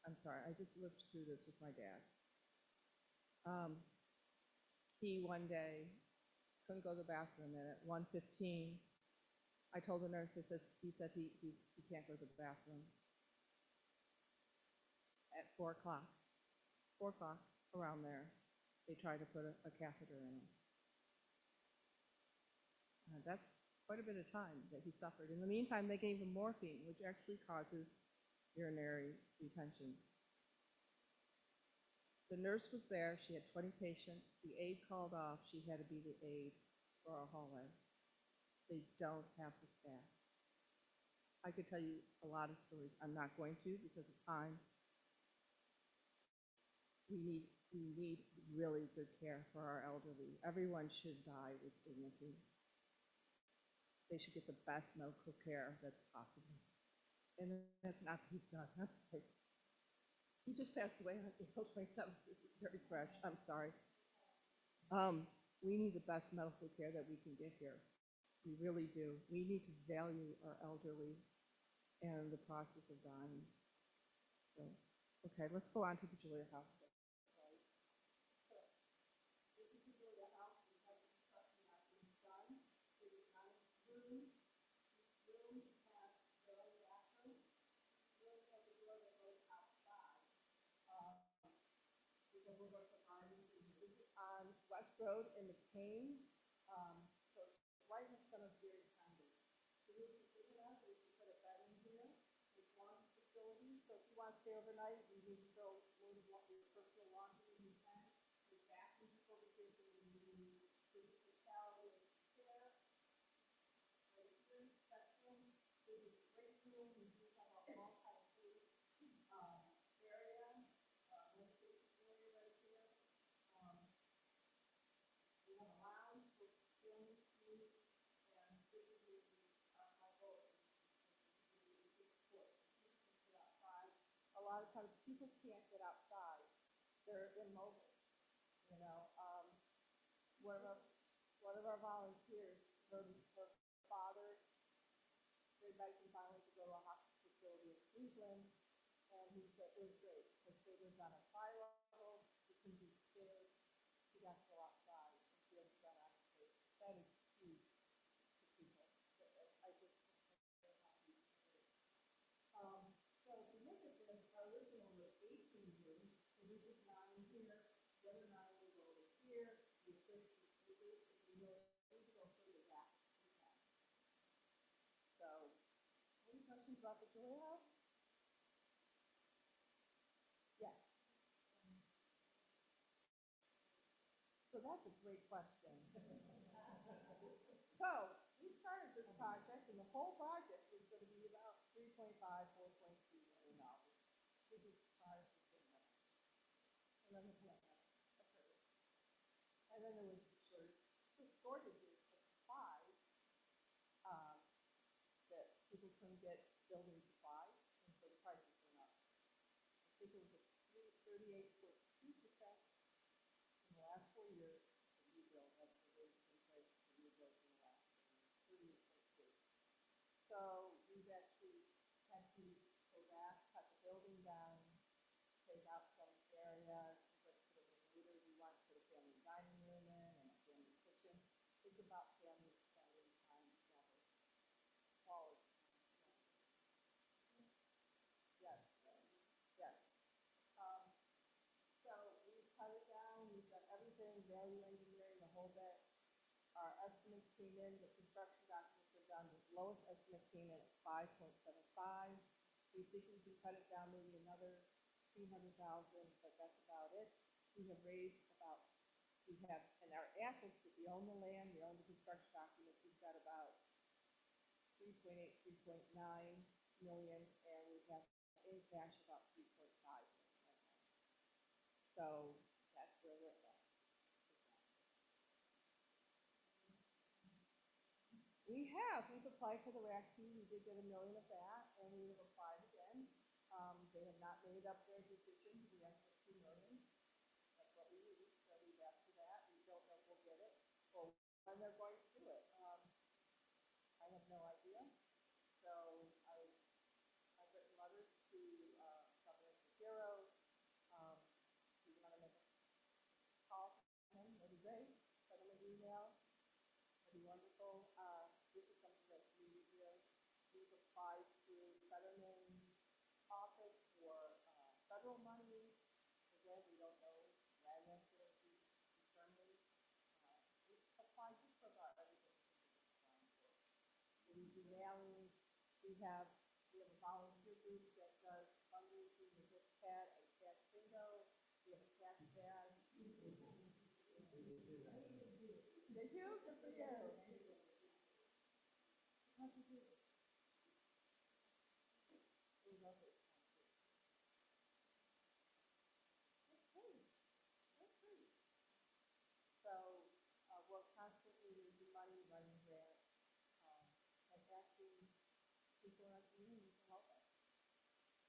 I'm sorry, I just lived through this with my dad. He one day couldn't go to the bathroom, and at 1:15, I told the nurse, he said he can't go to the bathroom. At 4 o'clock, around there, they tried to put a catheter in him. That's quite a bit of time that he suffered. In the meantime, they gave him morphine, which actually causes urinary retention. The nurse was there. She had 20 patients. The aide called off. She had to be the aide for our hallway. They don't have the staff. I could tell you a lot of stories. I'm not going to because of time. We need really good care for our elderly. Everyone should die with dignity. They should get the best medical care that's possible. And that's not being done. That's like, he just passed away on April 27th. This is very fresh. I'm sorry. We need the best medical care that we can get here. We really do. We need to value our elderly and the process of dying. So, okay, let's go on to the Julia House. On West Road in McCain, so right in front of Erie County. So we put a bed in here. It's one facility. So if you want to stay overnight, you need to throw load of your personal laundry in the tent. There's bathrooms over here, so you need the shower and chair. Right here, section. There's a great room. We do have a multi-food area. Area right here. We have a lounge with film, food, and physically, my goal is get outside. A lot of times people can't get outside. They're immobile, you know. One of our volunteers, her father, very nice and finally to go to a hospice facility in Cleveland, and he said it was great because they lived on a tri-level, you can do stairs, you got to go outside. That is huge to people. I just very happy. So if you look at this, our original was 18 rooms, so we did 9 about the Joy House? Yes. So that's a great question. So, we started this project, and the whole project was gonna be about 4.2 million dollars. Which is prior to the grant. And then the grant occurred. And then there was shortages of supplies, um, that people couldn't get building supplies, and so the prices went up. I think it was a 38.2% in the last 4 years of new build, that's the rate of inflation for new builds in the last 38.2. So we've actually had to go back, cut the building down, take out some areas, but sort of later we want to put a family dining room in and a family kitchen. It's about family spending time together, quality time together. Yes, yes. Um, so we've cut it down, we've done everything, value engineering, the whole bit. Our estimates came in, the construction documents are done, the lowest estimate came in at 5.75. We think we can cut it down maybe another 200,000, but that's about it. We have raised about, we have, in our assets, if we own the land, we own the construction documents, we've got about 3.8, 3.9 million, and we have in cash about 3.5 million. So that's where we're at. We've applied for the RACP, we did get $1 million of that, and we have applied again. They have not made up their decision, we asked for 2 million, that's what we need, so we've asked for that, we don't know if we'll get it, or when they're going to do it. I have no idea, so I've written letters to, Governor Shapiro, do you want to make a call to him, maybe Ray, send him an email? That'd be wonderful. This is something that we really, we've applied to Fetterman's office for federal money. Again, we don't know when that's going to be determined. We've applied just for about everything. So we do mailings. We have a volunteer group that does fundraising with this cat and cat bingo. We have a cat bag. They do? Good for you. How'd you do it? We love it. That's great. That's great. So we're constantly raising money, running grants, and asking people in our community to help us.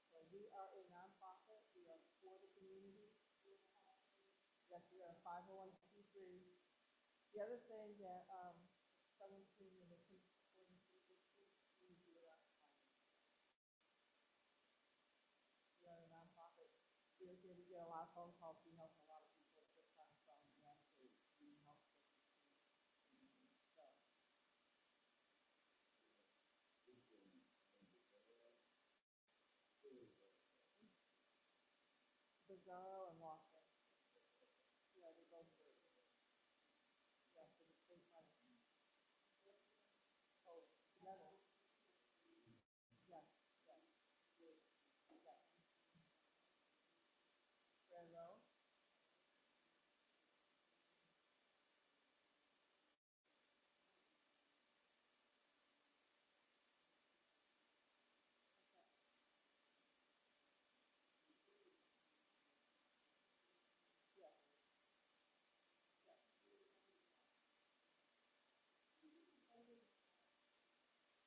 So we are a nonprofit. We are for the community. Yes, we are a 501c3. The other thing that someone told me that we do it out. We are a nonprofit. We get a lot of phone calls. We help a lot of people just on the phone. We actually help them. So. Bizarro and Walker. Yeah, they both do. Yeah, for the state money. Oh, together. Yes, yes. Yes. Grand Row. Yes. Yes.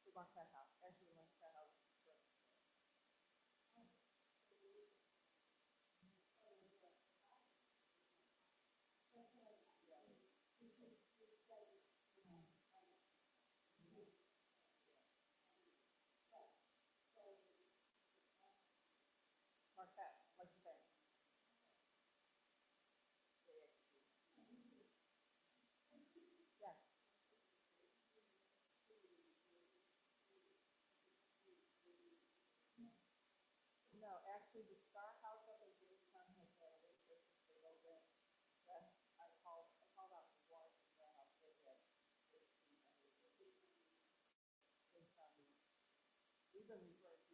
We want that house. Actually, we want that house. Marquette, what's the thing? Yes. No, actually, the Star House up in Jamestown has had a wait list since they wrote it. I called out the one in the house. They had 13 Jamestown. We've been referring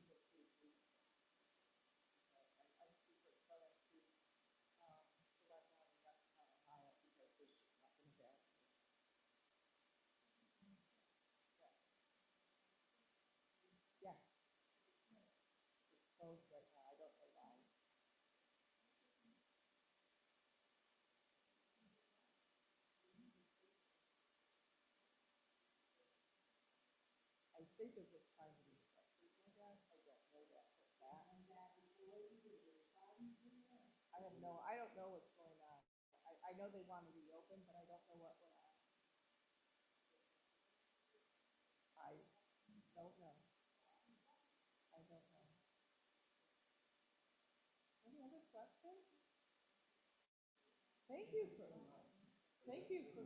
think they're just trying to be respectful, I guess. I don't know that for a fact. I don't know what's going on. I know they want to reopen, but I don't know what went on. I don't know. I don't know. Any other questions? Thank you for, thank you for.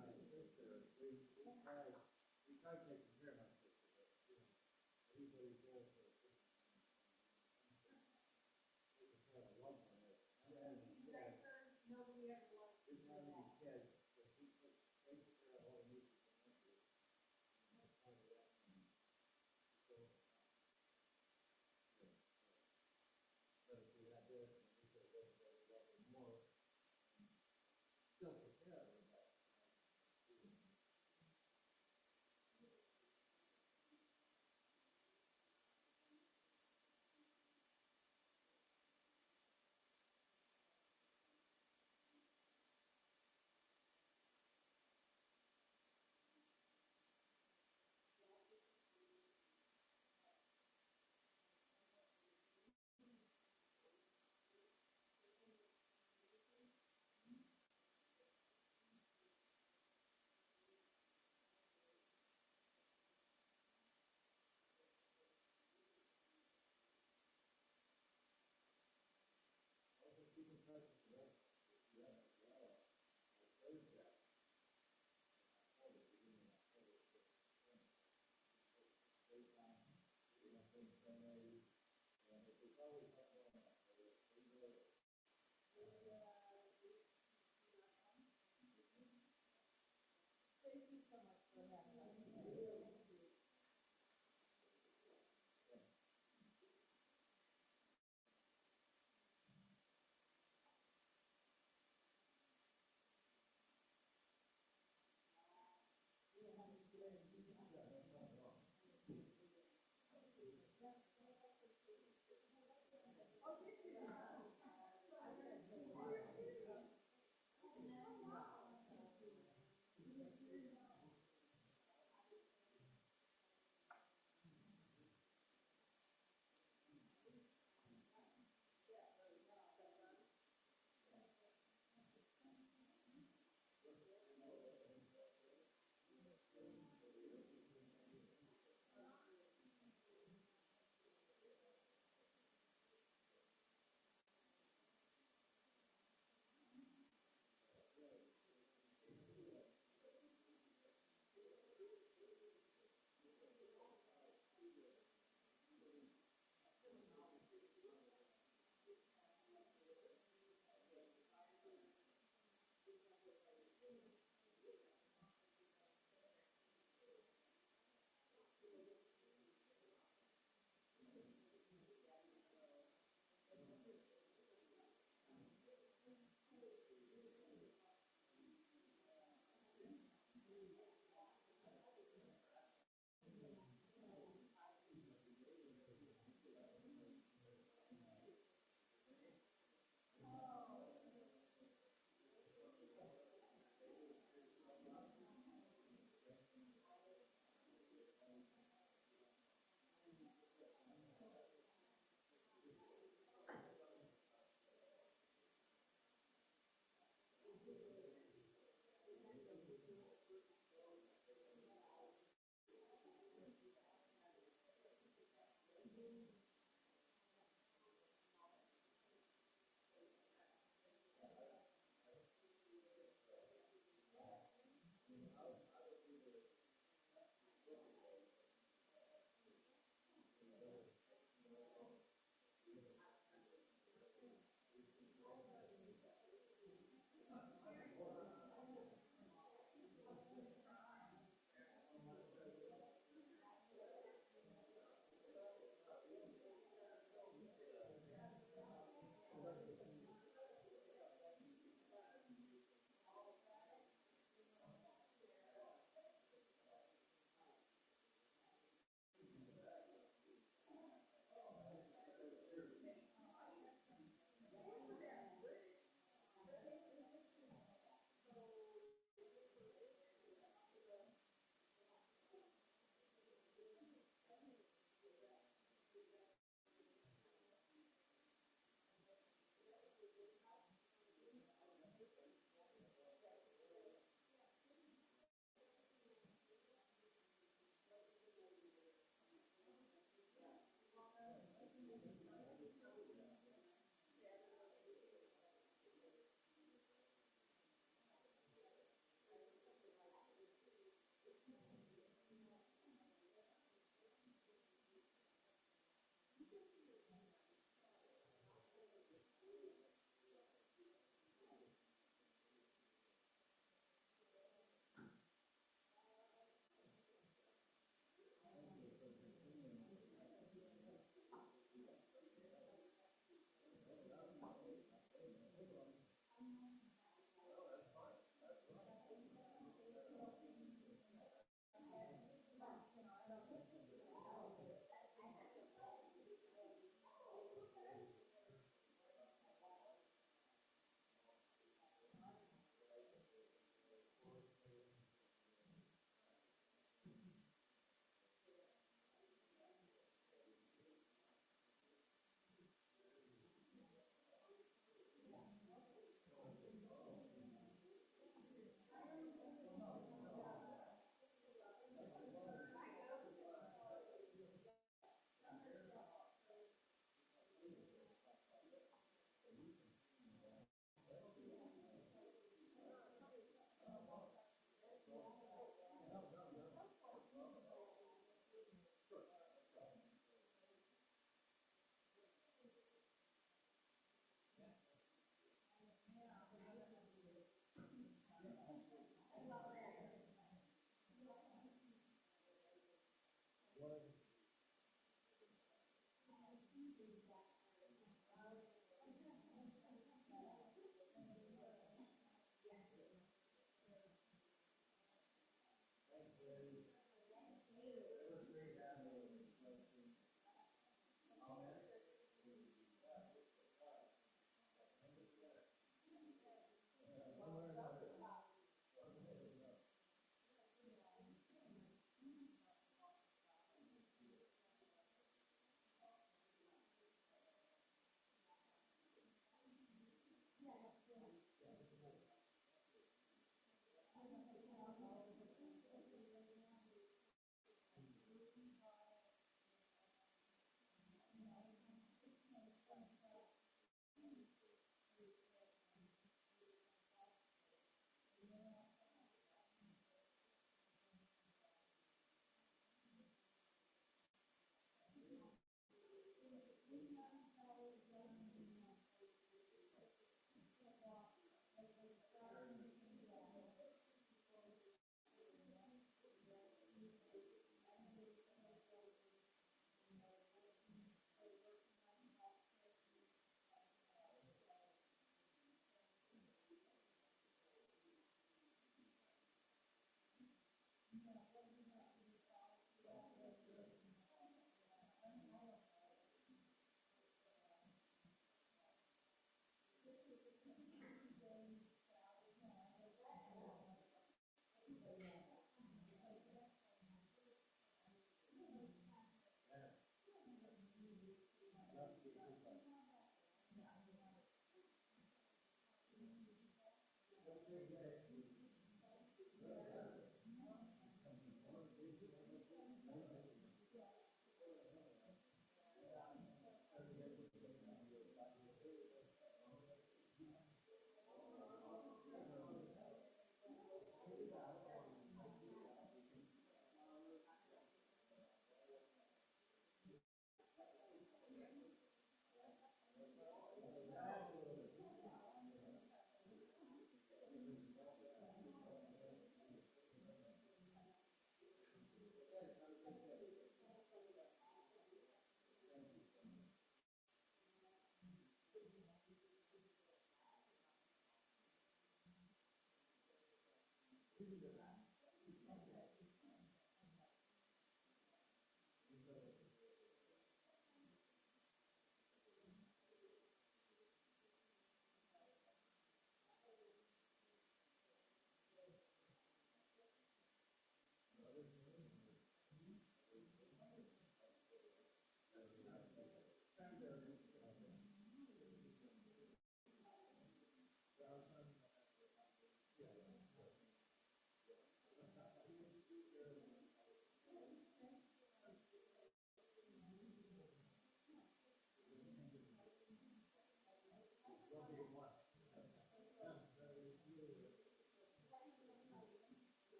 do that.